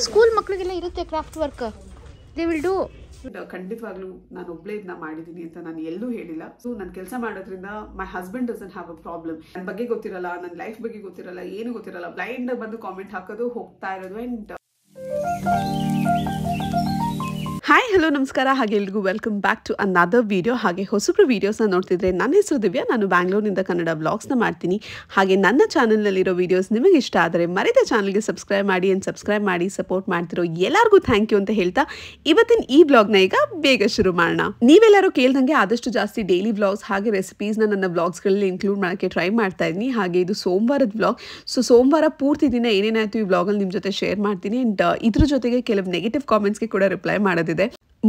School ಮಕ್ಕಳಿಗೆಲ್ಲ ಇರುತ್ತೆ craft work, they will do. ಖಂಡಿತವಾಗ್ಲೂ ನಾನು ಒಬ್ಳೆ ಇದನ್ನ ಮಾಡಿದೀನಿ ಅಂತ ನಾನು ಎಲ್ಲೂ ಹೇಳಿಲ್ಲ. ಸೊ ನಾನು ಕೆಲಸ ಮಾಡೋದ್ರಿಂದ my husband doesn't have a problem. ನನ್ನ ಬಗ್ಗೆ ಗೊತ್ತಿರಲ್ಲ, ನನ್ನ ಲೈಫ್ ಬಗ್ಗೆ ಗೊತ್ತಿರಲ್ಲ, ಏನು ಗೊತ್ತಿರಲ್ಲ, ಬ್ಲೈಂಡ್ ಆಗಿ ಬಂದು ಕಾಮೆಂಟ್ ಹಾಕೋದು, ಹೋಗ್ತಾ ಇರೋದು. ಅಂಡ್ ಹಾಯ್ ಹಲೋ ನಮಸ್ಕಾರ, ಹಾಗೆ ಎಲ್ರಿಗೂ welcome back to another video. ಹಾಗೆ ಹೊಸಬ್ರು ವೀಡಿಯೋಸ್ನ ನೋಡ್ತಿದ್ರೆ ನನ್ನ ಹೆಸರು ದಿವ್ಯಾ, ನಾನು ಬ್ಯಾಂಗ್ಳೂರಿನಿಂದ ಕನ್ನಡ ಬ್ಲಾಗ್ಸ್ನ ಮಾಡ್ತೀನಿ. ಹಾಗೆ ನನ್ನ ಚಾನಲ್ನಲ್ಲಿರೋ ವೀಡಿಯೋಸ್ ನಿಮಗೆ ಇಷ್ಟ ಆದರೆ ಮರೆತ ಚಾನಲ್ಗೆ ಸಬ್ಸ್ಕ್ರೈಬ್ ಮಾಡಿ ಆ್ಯಂಡ್ ಸಬ್ಸ್ಕ್ರೈಬ್ ಮಾಡಿ ಸಪೋರ್ಟ್ ಮಾಡ್ತಿರೋ ಎಲ್ಲರಿಗೂ ಥ್ಯಾಂಕ್ ಯು ಅಂತ ಹೇಳ್ತಾ ಇವತ್ತಿನ ಈ ಬ್ಲಾಗ್ನ ಈಗ ಬೇಗ ಶುರು ಮಾಡೋಣ. ನೀವೆಲ್ಲರೂ ಕೇಳ್ದಂಗೆ ಆದಷ್ಟು ಜಾಸ್ತಿ ಡೈಲಿ ವ್ಲಾಗ್ಸ್ ಹಾಗೆ ರೆಸಿಪೀಸ್ನ ನನ್ನ ವ್ಲಾಗ್ಸ್ಗಳಲ್ಲಿ ಇನ್ಕ್ಲೂಡ್ ಮಾಡೋಕ್ಕೆ ಟ್ರೈ ಮಾಡ್ತಾ ಇದ್ದೀನಿ. ಹಾಗೆ ಇದು ಸೋಮವಾರದ ವ್ಲಾಗ್. ಸೊ ಸೋಮವಾರ ಪೂರ್ತಿ ದಿನ ಏನೇನಾಯಿತು ಈ ವ್ಲಾಗಲ್ಲಿ ನಿಮ್ಮ ಜೊತೆ ಶೇರ್ ಮಾಡ್ತೀನಿ. ಆ್ಯಂಡ್ ಇದ್ರ ಜೊತೆಗೆ ಕೆಲವು ನೆಗೆಟಿವ್ ಕಾಮೆಂಟ್ಸ್ಗೆ ಕೂಡ ರಿಪ್ಲೈ ಮಾಡೋದಿದೆ.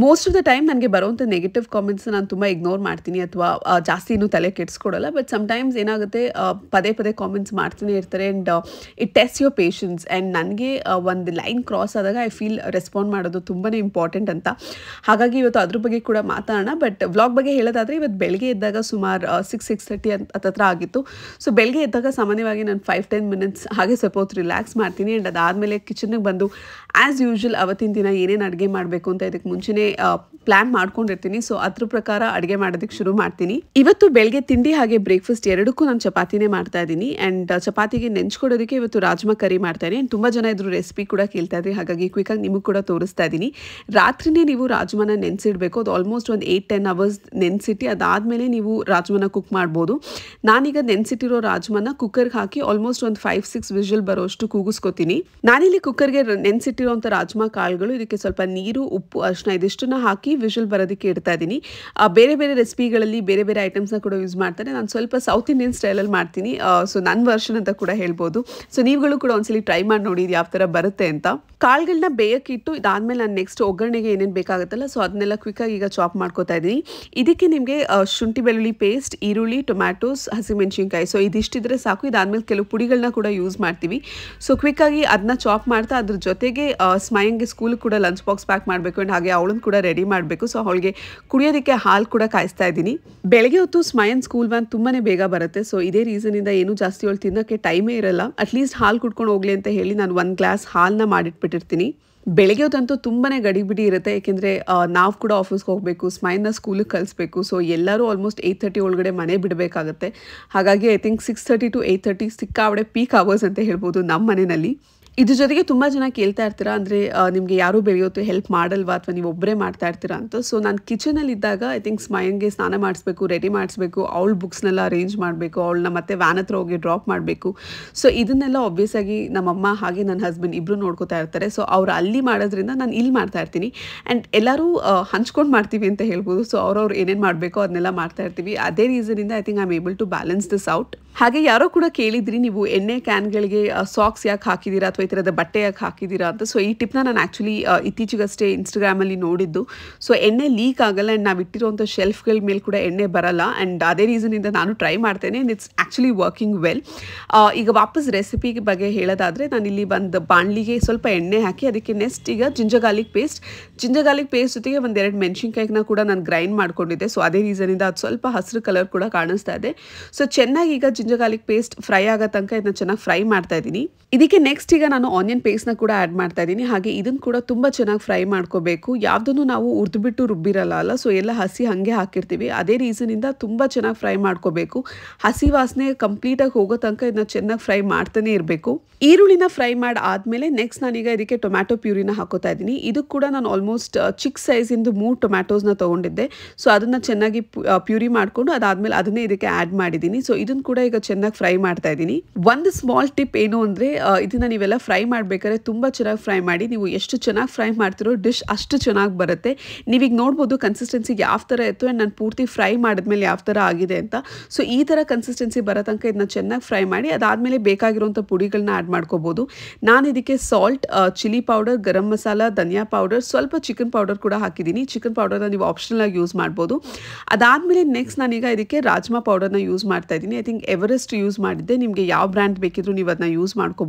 ಮೋಸ್ಟ್ ಆಫ್ ದ ಟೈಮ್ ನನಗೆ ಬರುವಂಥ ನೆಗೆಟಿವ್ ಕಾಮೆಂಟ್ಸ್ ನಾನು ತುಂಬ ಇಗ್ನೋರ್ ಮಾಡ್ತೀನಿ ಅಥವಾ ಜಾಸ್ತಿ ಇನ್ನೂ ತಲೆ ಕೆಡಿಸ್ಕೊಡಲ್ಲ. ಬಟ್ ಸಮ್ಟೈಮ್ಸ್ ಏನಾಗುತ್ತೆ, ಪದೇ ಪದೇ ಕಾಮೆಂಟ್ಸ್ ಮಾಡ್ತಾನೆ ಇರ್ತಾರೆ. And it test your patience. And ನನಗೆ ಒಂದು ಲೈನ್ ಕ್ರಾಸ್ ಆದಾಗ ಐ ಫೀಲ್ ರೆಸ್ಪಾಂಡ್ ಮಾಡೋದು ತುಂಬಾ ಇಂಪಾರ್ಟೆಂಟ್ ಅಂತ. ಹಾಗಾಗಿ ಇವತ್ತು ಅದ್ರ ಬಗ್ಗೆ ಕೂಡ ಮಾತಾಡೋಣ. ಬಟ್ ವ್ಲಾಗ್ ಬಗ್ಗೆ ಹೇಳೋದಾದರೆ ಇವತ್ತು ಬೆಳಗ್ಗೆ ಎದ್ದಾಗ ಸುಮಾರು 6:30 ಹತ್ರ ಆಗಿತ್ತು. ಸೊ ಬೆಳಗ್ಗೆ ಎದ್ದಾಗ ಸಾಮಾನ್ಯವಾಗಿ ನಾನು 5-10 ಮಿನಿಟ್ಸ್ ಹಾಗೆ ಸ್ವಲ್ಪ ಹೊತ್ತು ರಿಲ್ಯಾಕ್ಸ್ ಮಾಡ್ತೀನಿ. ಆ್ಯಂಡ್ ಅದಾದಮೇಲೆ ಕಿಚನ್ಗೆ ಬಂದು ಆ್ಯಸ್ ಯೂಶ್ವಲ್ ಅವತ್ತಿನ ದಿನ ಏನೇನು ಅಡುಗೆ ಮಾಡಬೇಕು ಅಂತ ಇದಕ್ಕೆ ಮುಂಚೆನೇ ಪ್ಲಾನ್ ಮಾಡ್ಕೊಂಡಿರ್ತೀನಿ. ಸೊ ಅದ್ರ ಪ್ರಕಾರ ಅಡುಗೆ ಮಾಡೋದಕ್ಕೆ ಶುರು ಮಾಡ್ತೀನಿ. ಇವತ್ತು ಬೆಳಗ್ಗೆ ತಿಂಡಿ ಹಾಗೆ ಬ್ರೇಕ್ಫಾಸ್ಟ್ ಎರಡಕ್ಕೂ ನಾನು ಚಪಾತಿನೇ ಮಾಡ್ತಾ ಇದ್ದೀನಿ. ಆ್ಯಂಡ್ ಚಪಾತಿಗೆ ನೆಂಚ್ಕೊಡೋದಕ್ಕೆ ಇವತ್ತು ರಾಜ್ಮಾ ಕರಿ ಮಾಡ್ತಾಯಿದ್ದೀನಿ. ಆ್ಯಂಡ್ ತುಂಬ ಜನ ಇದ್ರ ರೆಸಿಪಿ ಕೂಡ ಕೇಳ್ತಾ ಇದ್ರಿ, ಹಾಗಾಗಿ ಕ್ವಿಕ್ಕಾಗಿ ನಿಮಗೆ ಕೂಡ ತೋರಿಸ್ತಾ ಇದ್ದೀನಿ. ರಾತ್ರಿನೇ ನೀವು ರಾಜ್ಮಾನ ನೆನೆಸಿಡಬೇಕು. ಅದು ಆಲ್ಮೋಸ್ಟ್ ಒಂದು 8-10 ಅವರ್ಸ್ ನೆನೆಸಿಟ್ಟು ಅದಾದಮೇಲೆ ನೀವು ರಾಜ್ಮಾನ ಕುಕ್ ಮಾಡ್ಬೋದು. ನಾನೀಗ ನೆನೆಸಿಟ್ಟಿರೋ ರಾಜ್ಮಾನ ಕುಕ್ಕರ್ಗೆ ಹಾಕಿ ಆಲ್ಮೋಸ್ಟ್ ಒಂದು 5-6 ವಿಷಲ್ ಬರೋಷ್ಟು ಕೂಗಿಸ್ಕೊತೀನಿ. ನಾನಿಲ್ಲಿ ಕುಕ್ಕರ್ಗೆ ನೆನೆಸಿಟ್ಟಿರೋಂಥ ರಾಜ್ಮಾ ಕಾಳುಗಳು, ಇದಕ್ಕೆ ಸ್ವಲ್ಪ ನೀರು, ಉಪ್ಪು, ಅರಿಶಿನ ಇದಿಷ್ಟನ್ನ ಹಾಕಿ ವಿಷಲ್ ಬರೋದಕ್ಕೆ ಇಡ್ತಾ ಇದ್ದೀನಿ. ಬೇರೆ ಬೇರೆ ರೆಸಿಪಿಗಳಲ್ಲಿ ಬೇರೆ ಬೇರೆ ಐಟಮ್ಸ್ನ ಕೂಡ ಯೂಸ್ ಮಾಡ್ತಾರೆ. ನಾನು ಸ್ವಲ್ಪ ಸೌತ್ ಇಂಡಿಯನ್ ಸ್ಟೈಲಲ್ಲಿ ಮಾಡ್ತೀನಿ. ಸೊ ನನ್ನ ವರ್ಷನ್ ಅಂತ ಕೂಡ ಹೇಳ್ಬೋದು. ಸೊ ನೀವುಗಳು ಕೂಡ ಒಂದ್ಸಲಿ ಟ್ರೈ ಮಾಡಿ ನೋಡಿ ಯಾವ ಥರ ಬರುತ್ತೆ ಅಂತ. ಕಾಳುಗಳನ್ನ ಬೇಯಕ್ಕಿಟ್ಟು ಇದಾದಮೇಲೆ ನಾನು ನೆಕ್ಸ್ಟ್ ಒಗ್ಗರಣೆಗೆ ಏನೇನು ಬೇಕಾಗುತ್ತಲ್ಲ ಸೊ ಅದನ್ನೆಲ್ಲ ಕ್ವಿಕ್ಕಾಗಿ ಈಗ ಚಾಪ್ ಮಾಡ್ಕೋತಾ ಇದ್ದೀನಿ. ಇದಕ್ಕೆ ನಿಮಗೆ ಶುಂಠಿ ಬೆಳ್ಳುಳ್ಳಿ ಪೇಸ್ಟ್, ಈರುಳ್ಳಿ, ಟೊಮ್ಯಾಟೋಸ್, ಹಸಿಮೆಣಸಿನ್ಕಾಯಿ, ಸೊ ಇದಿಷ್ಟಿದ್ರೆ ಸಾಕು. ಇದಾದಮೇಲೆ ಕೆಲವು ಪುಡಿಗಳನ್ನ ಕೂಡ ಯೂಸ್ ಮಾಡ್ತೀವಿ. ಸೊ ಕ್ವಿಕ್ಕಾಗಿ ಅದನ್ನ ಚಾಪ್ ಮಾಡ್ತಾ ಅದ್ರ ಜೊತೆಗೆ ಸ್ಮಯಂಗೆ ಸ್ಕೂಲ್ ಕೂಡ ಲಂಚ್ ಬಾಕ್ಸ್ ಪ್ಯಾಕ್ ಮಾಡಬೇಕು. ಆ್ಯಂಡ್ ಹಾಗೆ ಅವಳನ್ನು ಕೂಡ ರೆಡಿ ಮಾಡಬೇಕು. ಸೊ ಅವಳಿಗೆ ಕುಡಿಯೋದಕ್ಕೆ ಹಾಲು ಕೂಡ ಕಾಯಿಸ್ತಾ ಇದ್ದೀನಿ. ಬೆಳಗ್ಗೆ ಹೊತ್ತು ಸ್ಮಯನ್ ಸ್ಕೂಲ್ ವ್ಯಾನ್ ತುಂಬಾ ಬೇಗ ಬರುತ್ತೆ. ಸೊ ಇದೇ ರೀಸನಿಂದ ಏನು ಜಾಸ್ತಿ ಅವಳು ತಿನ್ನೋಕ್ಕೆ ಟೈಮೇ ಇರಲ್ಲ. ಅಟ್ಲೀಸ್ಟ್ ಹಾಲು ಕುಡ್ಕೊಂಡು ಹೋಗ್ಲಿ ಅಂತ ಹೇಳಿ ನಾನು 1 ಗ್ಲಾಸ್ ಹಾಲನ್ನ ಮಾಡಿಟ್ಬಿಟ್ಟಿರ್ತೀನಿ. ಬೆಳಗ್ಗೆ ಹೊತ್ತಂತೂ ತುಂಬಾ ಗಡಿಬಿಡಿ ಇರುತ್ತೆ. ಏಕೆಂದರೆ ನಾವು ಕೂಡ ಆಫೀಸ್ಗೆ ಹೋಗಬೇಕು, ಸ್ಮೈನ್ನ ಸ್ಕೂಲಿಗೆ ಕಳಿಸ್ಬೇಕು. ಸೊ ಎಲ್ಲರೂ ಆಲ್ಮೋಸ್ಟ್ 8:30 ಒಳಗಡೆ ಮನೆ ಬಿಡಬೇಕಾಗುತ್ತೆ. ಹಾಗಾಗಿ ಐ ಥಿಂಕ್ 6:30 to 8:30 ಸಿಕ್ಕಾಬಡೆ ಪೀಕ್ ಅವರ್ಸ್ ಅಂತ ಹೇಳ್ಬೋದು ನಮ್ಮ ಮನೆಯಲ್ಲಿ. ಇದ್ರ ಜೊತೆಗೆ ತುಂಬ ಜನ ಕೇಳ್ತಾ ಇರ್ತೀರಾ, ಅಂದರೆ ನಿಮಗೆ ಯಾರೂ ಬೆಳೆಯೋತ್ತು ಹೆಲ್ಪ್ ಮಾಡಲ್ವಾ ಅಥವಾ ನೀವು ಒಬ್ಬರೇ ಮಾಡ್ತಾ ಇರ್ತೀರಾ ಅಂತ. ಸೊ ನಾನು ಕಿಚನಲ್ಲಿ ಇದ್ದಾಗ ಐ ಥಿಂಕ್ ಸ್ಮಯನ್ಗೆ ಸ್ನಾನ ಮಾಡಿಸ್ಬೇಕು, ರೆಡಿ ಮಾಡಿಸ್ಬೇಕು, ಅವಳ ಬುಕ್ಸ್ನೆಲ್ಲ ಅರೇಂಜ್ ಮಾಡಬೇಕು, ಅವಳನ್ನ ಮತ್ತೆ ವ್ಯಾನ್ ಹತ್ರ ಹೋಗಿ ಡ್ರಾಪ್ ಮಾಡಬೇಕು. ಸೊ ಇದನ್ನೆಲ್ಲ ಆಬ್ವಿಯಸ್ ಆಗಿ ನಮ್ಮಮ್ಮ ಹಾಗೆ ನನ್ನ ಹಸ್ಬೆಂಡ್ ಇಬ್ಬರು ನೋಡ್ಕೋತಾ ಇರ್ತಾರೆ. ಸೊ ಅವ್ರು ಅಲ್ಲಿ ಮಾಡೋದ್ರಿಂದ ನಾನು ಇಲ್ಲಿ ಮಾಡ್ತಾ ಇರ್ತೀನಿ. ಆ್ಯಂಡ್ ಎಲ್ಲರೂ ಹಂಚ್ಕೊಂಡು ಮಾಡ್ತೀವಿ ಅಂತ ಹೇಳ್ಬೋದು. ಸೊ ಅವ್ರವ್ರು ಏನೇನು ಮಾಡಬೇಕೋ ಅದನ್ನೆಲ್ಲ ಮಾಡ್ತಾ ಇರ್ತೀವಿ. ಅದೇ ರೀಸನಿಂದ I think I am able to balance this out. ಹಾಗೆ ಯಾರೋ ಕೂಡ ಕೇಳಿದ್ರಿ, ನೀವು ಎಣ್ಣೆ ಕ್ಯಾನ್ಗಳಿಗೆ ಸಾಕ್ಸ್ ಯಾಕೆ ಹಾಕಿದ್ದೀರಾ ಅಥವಾ ಈ ಥರದ ಬಟ್ಟೆ ಯಾಕೆ ಹಾಕಿದ್ದೀರಾ ಅಂತ. ಸೊ ಈ ಟಿಪ್ನ ನಾನು ಆ್ಯಕ್ಚುಲಿ ಇತ್ತೀಚೆಗಷ್ಟೇ ಇನ್ಸ್ಟಾಗ್ರಾಮಲ್ಲಿ ನೋಡಿದ್ದು. ಸೊ ಎಣ್ಣೆ ಲೀಕ್ ಆಗಲ್ಲ ಆ್ಯಂಡ್ ನಾವು ಇಟ್ಟಿರೋಂಥ ಶೆಲ್ಫ್ಗಳ ಮೇಲೆ ಕೂಡ ಎಣ್ಣೆ ಬರಲ್ಲ. ಆ್ಯಂಡ್ ಅದೇ ರೀಸನಿಂದ ನಾನು ಟ್ರೈ ಮಾಡ್ತೇನೆ. And it's actually working well. ಈಗ ವಾಪಸ್ ರೆಸಿಪಿ ಬಗ್ಗೆ ಹೇಳೋದಾದರೆ ನಾನಿಲ್ಲಿ ಒಂದು ಬಾಣಲಿಗೆ ಸ್ವಲ್ಪ ಎಣ್ಣೆ ಹಾಕಿ ಅದಕ್ಕೆ ನೆಕ್ಸ್ಟ್ ಈಗ ಜಿಂಜರ್ ಗಾರ್ಲಿಕ್ ಪೇಸ್ಟ್ ಜೊತೆಗೆ 1-2 ಮೆಣಸಿನ್ಕಾಯಿನ ಕೂಡ ನಾನು ಗ್ರೈಂಡ್ ಮಾಡ್ಕೊಂಡಿದ್ದೆ. ಸೊ ಅದೇ ರೀಸನಿಂದ ಅದು ಸ್ವಲ್ಪ ಹಸಿರು ಕಲರ್ ಕೂಡ ಕಾಣಿಸ್ತಾ ಇದೆ. ಸೊ ಚೆನ್ನಾಗಿ ಈಗ ಜಿಂಜರ್ ಗಾರ್ಲಿಕ್ ಪೇಸ್ಟ್ ಫ್ರೈ ಆಗೋ ತನಕ ಇದನ್ನ ಚೆನ್ನಾಗಿ ಫ್ರೈ ಮಾಡ್ತಾ ಇದ್ದೀನಿ. ಇದಕ್ಕೆ ನೆಕ್ಸ್ಟ್ ಈಗ ನಾನು ಆನಿಯನ್ ಪೇಸ್ಟ್ನ ಕೂಡ ಆ್ಯಡ್ ಮಾಡ್ತಾ ಇದ್ದೀನಿ. ಹಾಗೆ ಇದನ್ನು ಕೂಡ ತುಂಬ ಚೆನ್ನಾಗಿ ಫ್ರೈ ಮಾಡ್ಕೋಬೇಕು. ಯಾವುದನ್ನು ನಾವು ಉರಿದ್ಬಿಟ್ಟು ರುಬ್ಬಿರಲ್ಲ ಅಲ್ಲ, ಸೊ ಎಲ್ಲ ಹಸಿ ಹಾಗೆ ಹಾಕಿರ್ತೀವಿ. ಅದೇ ರೀಸನಿಂದ ತುಂಬ ಚೆನ್ನಾಗಿ ಫ್ರೈ ಮಾಡ್ಕೋಬೇಕು. ಹಸಿ ವಾಸನೆ ಕಂಪ್ಲೀಟಾಗಿ ಹೋಗೋ ತನಕ ಇದನ್ನ ಚೆನ್ನಾಗಿ ಫ್ರೈ ಮಾಡ್ತಾನೆ ಇರಬೇಕು. ಈರುಳ್ಳಿನ ಫ್ರೈ ಮಾಡಿ ಆದಮೇಲೆ ನೆಕ್ಸ್ಟ್ ನಾನೀಗ ಇದಕ್ಕೆ ಟೊಮ್ಯಾಟೊ ಪ್ಯೂರಿನ ಹಾಕೋತಾ ಇದ್ದೀನಿ. ಇದು ಕೂಡ ನಾನು ಆಲ್ಮೋಸ್ಟ್ ಚಿಕ್ಕ ಸೈಜಿಂದು 3 ಟೊಮ್ಯಾಟೋಸ್ನ ತೊಗೊಂಡಿದ್ದೆ. ಸೊ ಅದನ್ನು ಚೆನ್ನಾಗಿ ಪ್ಯೂರಿ ಮಾಡಿಕೊಂಡು ಅದಾದಮೇಲೆ ಅದನ್ನೇ ಇದಕ್ಕೆ ಆ್ಯಡ್ ಮಾಡಿದ್ದೀನಿ. ಸೊ ಇದನ್ನು ಕೂಡ ಈಗ ಚೆನ್ನಾಗಿ ಫ್ರೈ ಮಾಡ್ತಾ ಇದ್ದೀನಿ. ಒಂದು ಸ್ಮಾಲ್ ಟಿಪ್ ಏನು ಅಂದರೆ ಇದನ್ನು ನೀವೆಲ್ಲ ಫ್ರೈ ಮಾಡಬೇಕಾದ್ರೆ ತುಂಬ ಚೆನ್ನಾಗಿ ಫ್ರೈ ಮಾಡಿ. ನೀವು ಎಷ್ಟು ಚೆನ್ನಾಗಿ ಫ್ರೈ ಮಾಡ್ತಿರೋ ಡಿಶ್ ಅಷ್ಟು ಚೆನ್ನಾಗಿ ಬರುತ್ತೆ. ನೀವೀಗ ನೋಡ್ಬೋದು ಕನ್ಸಿಸ್ಟೆನ್ಸಿಗೆ ಯಾವ ಥರ ಇತ್ತು ಆ್ಯಂಡ್ ನಾನು ಪೂರ್ತಿ ಫ್ರೈ ಮಾಡಿದ್ಮೇಲೆ ಯಾವ ಥರ ಆಗಿದೆ ಅಂತ. ಸೊ ಈ ಥರ ಕನ್ಸಿಸ್ಟೆನ್ಸಿ ಬರೋ ತನಕ ಇದನ್ನ ಚೆನ್ನಾಗಿ ಫ್ರೈ ಮಾಡಿ ಅದಾದಮೇಲೆ ಬೇಕಾಗಿರುವಂಥ ಪುಡಿಗಳನ್ನ ಆ್ಯಡ್ ಮಾಡ್ಕೋಬೋದು. ನಾನು ಇದಕ್ಕೆ salt, chilli powder, garam masala, ಧನಿಯಾ ಪೌಡರ್, ಸ್ವಲ್ಪ ಚಿಕನ್ ಪೌಡರ್ ಕೂಡ ಹಾಕಿದ್ದೀನಿ. ಚಿಕನ್ ಪೌಡರ್ನ ನೀವು ಆಪ್ಷನಲ್ ಆಗಿ ಯೂಸ್ ಮಾಡ್ಬೋದು. ಅದಾದಮೇಲೆ ನೆಕ್ಸ್ಟ್ ನಾನೀಗ ಇದಕ್ಕೆ ರಾಜ್ಮಾ ಪೌಡರ್ನ ಯೂಸ್ ಮಾಡ್ತಾ ಇದ್ದೀನಿ. ಐ ಥಿಂಕ್ ಎವರೆಸ್ಟ್ ಯೂಸ್ ಮಾಡಿದ್ದೆ. ನಿಮಗೆ ಯಾವ ಬ್ರ್ಯಾಂಡ್ ಬೇಕಿದ್ರೂ ನೀವು ಅದನ್ನ ಯೂಸ್ ಮಾಡ್ಕೋಬೋದು.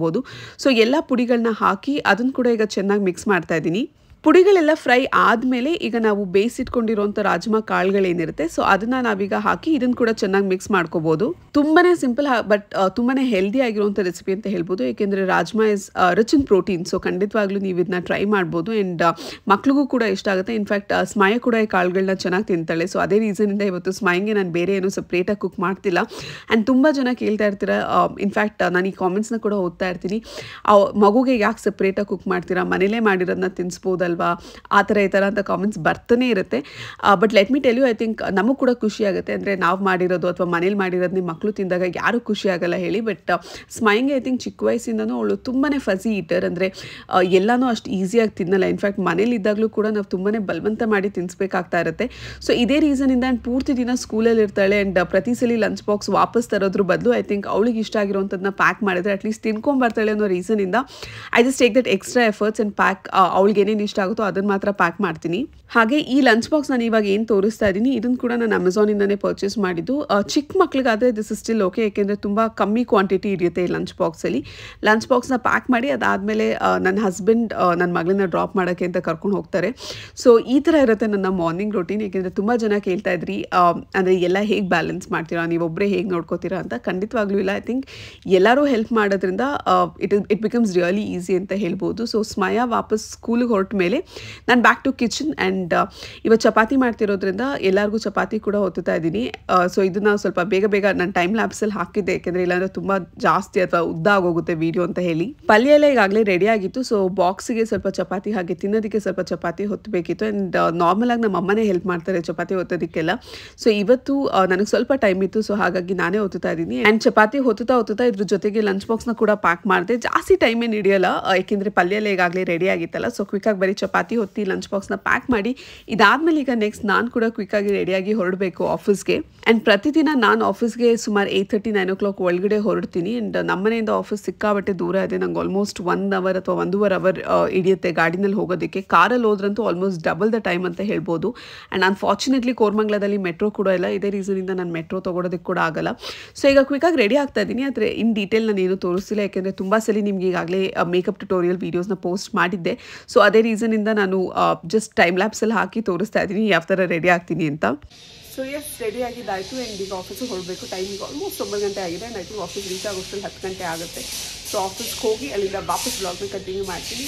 ಸೊ ಎಲ್ಲ ಪುಡಿಗಳನ್ನ ಹಾಕಿ ಅದನ್ನು ಕೂಡ ಈಗ ಚೆನ್ನಾಗಿ ಮಿಕ್ಸ್ ಮಾಡ್ತಾ ಇದ್ದೀನಿ. ಪುಡಿಗಳೆಲ್ಲ ಫ್ರೈ ಆದಮೇಲೆ ಈಗ ನಾವು ಬೇಯಿಸಿಟ್ಕೊಂಡಿರುವಂಥ ರಾಜ್ಮಾ ಕಾಳುಗಳೇನಿರುತ್ತೆ ಸೊ ಅದನ್ನು ನಾವೀಗ ಹಾಕಿ ಇದನ್ನು ಕೂಡ ಚೆನ್ನಾಗಿ ಮಿಕ್ಸ್ ಮಾಡ್ಕೋಬೋದು. ತುಂಬಾ ಸಿಂಪಲ್ ಬಟ್ ತುಂಬಾ ಹೆಲ್ದಿ ಆಗಿರುವಂಥ ರೆಸಿಪಿ ಅಂತ ಹೇಳ್ಬೋದು. ಏಕೆಂದರೆ rajma is rich in protein. So ಖಂಡಿತವಾಗ್ಲೂ ನೀವು ಇದನ್ನ ಟ್ರೈ ಮಾಡ್ಬೋದು. ಆ್ಯಂಡ್ ಮಕ್ಳಿಗೂ ಕೂಡ ಇಷ್ಟ ಆಗುತ್ತೆ. ಇನ್ಫ್ಯಾಕ್ಟ್ ಸ್ಮಯ ಕೂಡ ಈ ಕಾಳುಗಳನ್ನ ಚೆನ್ನಾಗಿ ತಿಂತಾಳೆ. ಸೊ ಅದೇ ರೀಸನಿಂದ ಇವತ್ತು ಸ್ಮಯಂಗೆ ನಾನು ಬೇರೆ ಏನು ಸಪ್ರೇಟಾಗಿ ಕುಕ್ ಮಾಡ್ತಿಲ್ಲ. ಆ್ಯಂಡ್ ತುಂಬ ಜನ ಕೇಳ್ತಾ ಇರ್ತೀರ, ಇನ್ಫ್ಯಾಕ್ಟ್ ನಾನು ಈ ಕಾಮೆಂಟ್ಸ್ನ ಕೂಡ ಓದ್ತಾ ಇರ್ತೀನಿ, ಮಗುಗೆ ಯಾಕೆ ಸಪ್ರೇಟಾಗಿ ಕುಕ್ ಮಾಡ್ತೀರಾ, ಮನೇಲೇ ಮಾಡಿರೋದನ್ನ ತಿನ್ನಿಸ್ಬೋದಲ್ವಾ, ಆ ಥರ ಈ ಥರ ಅಂತ ಕಾಮೆಂಟ್ಸ್ ಬರ್ತಾನೆ ಇರುತ್ತೆ. But let me tell you, I think ನಮಗೂ ಕೂಡ ಖುಷಿ ಆಗುತ್ತೆ. ಅಂದರೆ ನಾವು ಮಾಡಿರೋದು ಅಥವಾ ಮನೇಲಿ ಮಾಡಿರೋದನ್ನೇ ಮಕ್ಕಳು ತಿಂದಾಗ ಯಾರೂ ಖುಷಿ ಆಗಲ್ಲ ಹೇಳಿ. ಬಟ್ ಸ್ಮೈಂಗೆ ಐ ಥಿಂಕ್ ಚಿಕ್ಕ ವಯಸ್ಸಿಂದನೂ ಅವಳು ತುಂಬಾ ಫಸಿ ಈಟರ್. ಅಂದರೆ ಎಲ್ಲನೂ ಅಷ್ಟು ಈಸಿಯಾಗಿ ತಿನ್ನಲ್ಲ. ಇನ್ಫ್ಯಾಕ್ಟ್ ಮನೇಲಿ ಇದ್ದಾಗಲೂ ಕೂಡ ನಾವು ತುಂಬಾ ಬಲವಂತ ಮಾಡಿ ತಿನ್ನಿಸ್ಬೇಕಾಗ್ತಾ ಇರುತ್ತೆ. ಸೊ ಇದೇ ರೀಸನಿಂದ ಆ್ಯಂಡ್ ಪೂರ್ತಿ ದಿನ ಸ್ಕೂಲಲ್ಲಿ ಇರ್ತಾಳೆ. ಆ್ಯಂಡ್ ಪ್ರತಿ ಸಲ ಲಂಚ್ ಬಾಕ್ಸ್ ವಾಪಸ್ ತರೋದ್ರ ಬದಲು ಐ ಥಿಂಕ್ ಅವಳಿಗೆ ಇಷ್ಟ ಆಗಿರೋಂಥದ್ದನ್ನ ಪ್ಯಾಕ್ ಮಾಡಿದ್ರೆ ಅಟ್ಲೀಸ್ಟ್ ತಿನ್ಕೊಂಬರ್ತಾಳೆ ಅನ್ನೋ ರೀಸನಿಂದ I just take that extra efforts and pack. ಅವಳಿಗೆ ಏನೇನು ಇಷ್ಟ ಆಗುತ್ತೋ ಅದನ್ನು ಮಾತ್ರ ಪ್ಯಾಕ್ ಮಾಡ್ತೀನಿ. ಹಾಗೆ ಈ ಲಂಚ್ ಬಾಕ್ಸ್ ನಾನು ಇವಾಗ ಏನು ತೋರಿಸ್ತಾ ಇದ್ದೀನಿ ಇದನ್ನು ಕೂಡ ನಾನು ಅಮೆಝಾನಿಂದನೇ ಪರ್ಚೇಸ್ ಮಾಡಿದ್ದು. ಚಿಕ್ಕ ಮಕ್ಳಿಗಾದರೆ ದಿಸ್ ಇಸ್ ಸ್ಟಿಲ್ ಓಕೆ, ಏಕೆಂದರೆ ತುಂಬ ಕಮ್ಮಿ ಕ್ವಾಂಟಿಟಿ ಹಿಡಿಯುತ್ತೆ ಈ ಲಂಚ್ ಬಾಕ್ಸಲ್ಲಿ. ಲಂಚ್ ಬಾಕ್ಸ್ನ ಪ್ಯಾಕ್ ಮಾಡಿ ಅದಾದಮೇಲೆ ನನ್ನ ಹಸ್ಬೆಂಡ್ ನನ್ನ ಮಗಳನ್ನ ಡ್ರಾಪ್ ಮಾಡೋಕ್ಕೆ ಅಂತ ಕರ್ಕೊಂಡು ಹೋಗ್ತಾರೆ. ಸೊ ಈ ಥರ ಇರುತ್ತೆ ನನ್ನ ಮಾರ್ನಿಂಗ್ ರೂಟೀನ್. ಏಕೆಂದರೆ ತುಂಬ ಜನ ಕೇಳ್ತಾ ಇದ್ರಿ, ಅಂದರೆ ಎಲ್ಲ ಹೇಗೆ ಬ್ಯಾಲೆನ್ಸ್ ಮಾಡ್ತೀರಾ, ನೀವೊಬ್ಬರೇ ಹೇಗೆ ನೋಡ್ಕೋತೀರಾ ಅಂತ. ಖಂಡಿತವಾಗ್ಲೂ ಇಲ್ಲ. ಐ ಥಿಂಕ್ ಎಲ್ಲರೂ ಹೆಲ್ಪ್ ಮಾಡೋದ್ರಿಂದ ಇಟ್ ಬಿಕಮ್ಸ್ ರಿಯಲಿ ಈಸಿ ಅಂತ ಹೇಳ್ಬೋದು. ಸೊ ಸ್ಮಯ ವಾಪಸ್ ಸ್ಕೂಲಿಗೆ ಹೊರಟ ಮೇಲೆ ನಾನು ಬ್ಯಾಕ್ ಟು ಕಿಚನ್. ಆ್ಯಂಡ್ ಇವತ್ತು ಚಪಾತಿ ಮಾಡ್ತಿರೋದ್ರಿಂದ ಎಲ್ಲರಿಗೂ ಚಪಾತಿ ಕೂಡ ಹೊತ್ತುತ್ತಾ ಇದ್ದೀನಿ. ಸೊ ಇದನ್ನು ಸ್ವಲ್ಪ ಬೇಗ ಬೇಗ ನಾನು ಟೈಮ್ ಲ್ಯಾಪ್ಸಲ್ಲಿ ಹಾಕಿದ್ದೆ, ಯಾಕೆಂದರೆ ಇಲ್ಲಾಂದರೆ ತುಂಬ ಜಾಸ್ತಿ ಅಥವಾ ಉದ್ದ ಆಗೋಗುತ್ತೆ ವಿಡಿಯೋ ಅಂತ ಹೇಳಿ. ಪಲ್ಯ ಎಲ್ಲ ಈಗಾಗಲೇ ರೆಡಿ ಆಗಿತ್ತು. ಸೊ ಬಾಕ್ಸಿಗೆ ಸ್ವಲ್ಪ ಚಪಾತಿ ಹಾಗೆ ತಿನ್ನೋದಕ್ಕೆ ಸ್ವಲ್ಪ ಚಪಾತಿ ಹೊತ್ತಬೇಕಿತ್ತು. ಆ್ಯಂಡ್ ನಾರ್ಮಲಾಗಿ ನಮ್ಮ ಅಮ್ಮನೇ ಹೆಲ್ಪ್ ಮಾಡ್ತಾರೆ ಚಪಾತಿ ಹೊತ್ತೋದಕ್ಕೆಲ್ಲ. ಸೊ ಇವತ್ತು ನನಗೆ ಸ್ವಲ್ಪ ಟೈಮ್ ಇತ್ತು. ಸೊ ಹಾಗಾಗಿ ನಾನೇ ಹೊತ್ತುತ್ತಾ ಇದ್ದೀನಿ. ಆ್ಯಂಡ್ ಚಪಾತಿ ಹೊತ್ತುತ್ತಾ ಇದ್ರ ಜೊತೆಗೆ ಲಂಚ್ ಬಾಕ್ಸ್ನ ಕೂಡ ಪ್ಯಾಕ್ ಮಾಡಿದೆ. ಜಾಸ್ತಿ ಟೈಮ್ ಏನು ಹಿಡಿಯಲ್ಲ, ಏಕೆಂದರೆ ಪಲ್ಯ ಎಲ್ಲ ಈಗಾಗಲೇ ರೆಡಿ ಆಗಿತ್ತಲ್ಲ. ಸೊ ಕ್ವಿಕ್ಕಾಗಿ ಬರೀ ಚಪಾತಿ ಹೊತ್ತಿ ಲಂಚ್ ಬಾಕ್ಸ್ನ ಪ್ಯಾಕ್ ಮಾಡಿ ಇದಾದ್ಮೇಲೆ ಈಗ ನೆಕ್ಸ್ಟ್ ನಾನು ಕೂಡ ಕ್ವಿಕ್ಕಾಗಿ ರೆಡಿಯಾಗಿ ಹೊರಡಬೇಕು ಆಫೀಸ್ಗೆ. ಆ್ಯಂಡ್ ಪ್ರತಿದಿನ ನಾನು ಆಫೀಸ್ಗೆ ಸುಮಾರು 8:30 9 o'clock ಒಳಗಡೆ ಹೊರಡ್ತೀನಿ. ಆ್ಯಂಡ್ ನಮ್ಮನೆಯಿಂದ ಆಫೀಸ್ ಸಿಕ್ಕಾಬಟ್ಟೆ ದೂರ ಇದೆ. ನಂಗೆ ಆಲ್ಮೋಸ್ಟ್ 1 hour ಅಥವಾ 1.5 hour ಹಿಡಿಯುತ್ತೆ ಗಾಡಿನಲ್ಲಿ ಹೋಗೋದಕ್ಕೆ. ಕಾರಲ್ಲಿ ಹೋದ್ರಂತೂ ಆಲ್ಮೋಸ್ಟ್ ಡಬಲ್ ದ ಟೈಮ್ ಅಂತ ಹೇಳ್ಬೋದು. ಆ್ಯಂಡ್ ಅನ್ಫಾರ್ಚುನೇಟ್ಲಿ ಕೋರ್ಮಂಗ್ಲದಲ್ಲಿ ಮೆಟ್ರೋ ಕೂಡ ಇಲ್ಲ. ಇದೇ ರೀಸನಿಂದ ನಾನು ಮೆಟ್ರೋ ತೊಗೊಳೋದಕ್ಕೆ ಕೂಡ ಆಗಲ್ಲ. ಸೊ ಈಗ ಕ್ವಿಕ್ಕಾಗಿ ರೆಡಿ ಆಗ್ತಾ ಇದ್ದೀನಿ. ಆದರೆ ಇನ್ ಡೀಟೇಲ್ ನಾನು ಏನು ತೋರಿಸ್ತಿಲ್ಲ, ಯಾಕೆಂದರೆ ತುಂಬ ಸಲ ನಿಮ್ಗೆ ಈಗಾಗಲೇ ಮೇಕಪ್ ಟ್ಯುಟೋರಿಯಲ್ ವೀಡಿಯೋಸ್ನ ಪೋಸ್ಟ್ ಮಾಡಿದ್ದೆ. ಸೊ ಅದೇ ರೀಸನಿಂದ ನಾನು ಜಸ್ಟ್ ಟೈಮ್ ಲ್ಯಾಪ್ಸಲ್ಲಿ ಹಾಕಿ ತೋರಿಸ್ತಾ ಇದ್ದೀನಿ ಯಾವ ಥರ ರೆಡಿ ಆಗ್ತೀನಿ ಅಂತ. ಸೊ ಎಸ್, ರೆಡಿ ಆಗಿದ್ದಾಯಿತು. ಆ್ಯಂಡ್ ಈಗ ಆಫೀಸಿಗೆ ಹೊರಡಬೇಕು. ಟೈಮಿಗೆ ಆಲ್ಮೋಸ್ಟ್ 9 ಗಂಟೆ ಆಗಿದೆ. And I think office reach ಆಗೋಷ್ಟರಲ್ಲಿ 10 ಗಂಟೆ ಆಗುತ್ತೆ. ಸೊ ಆಫೀಸ್ಗೆ ಹೋಗಿ ಅಲ್ಲಿಂದ ವಾಪಸ್ ಬ್ಲಾಗ್ನ ಕಂಟಿನ್ಯೂ ಮಾಡ್ತೀನಿ.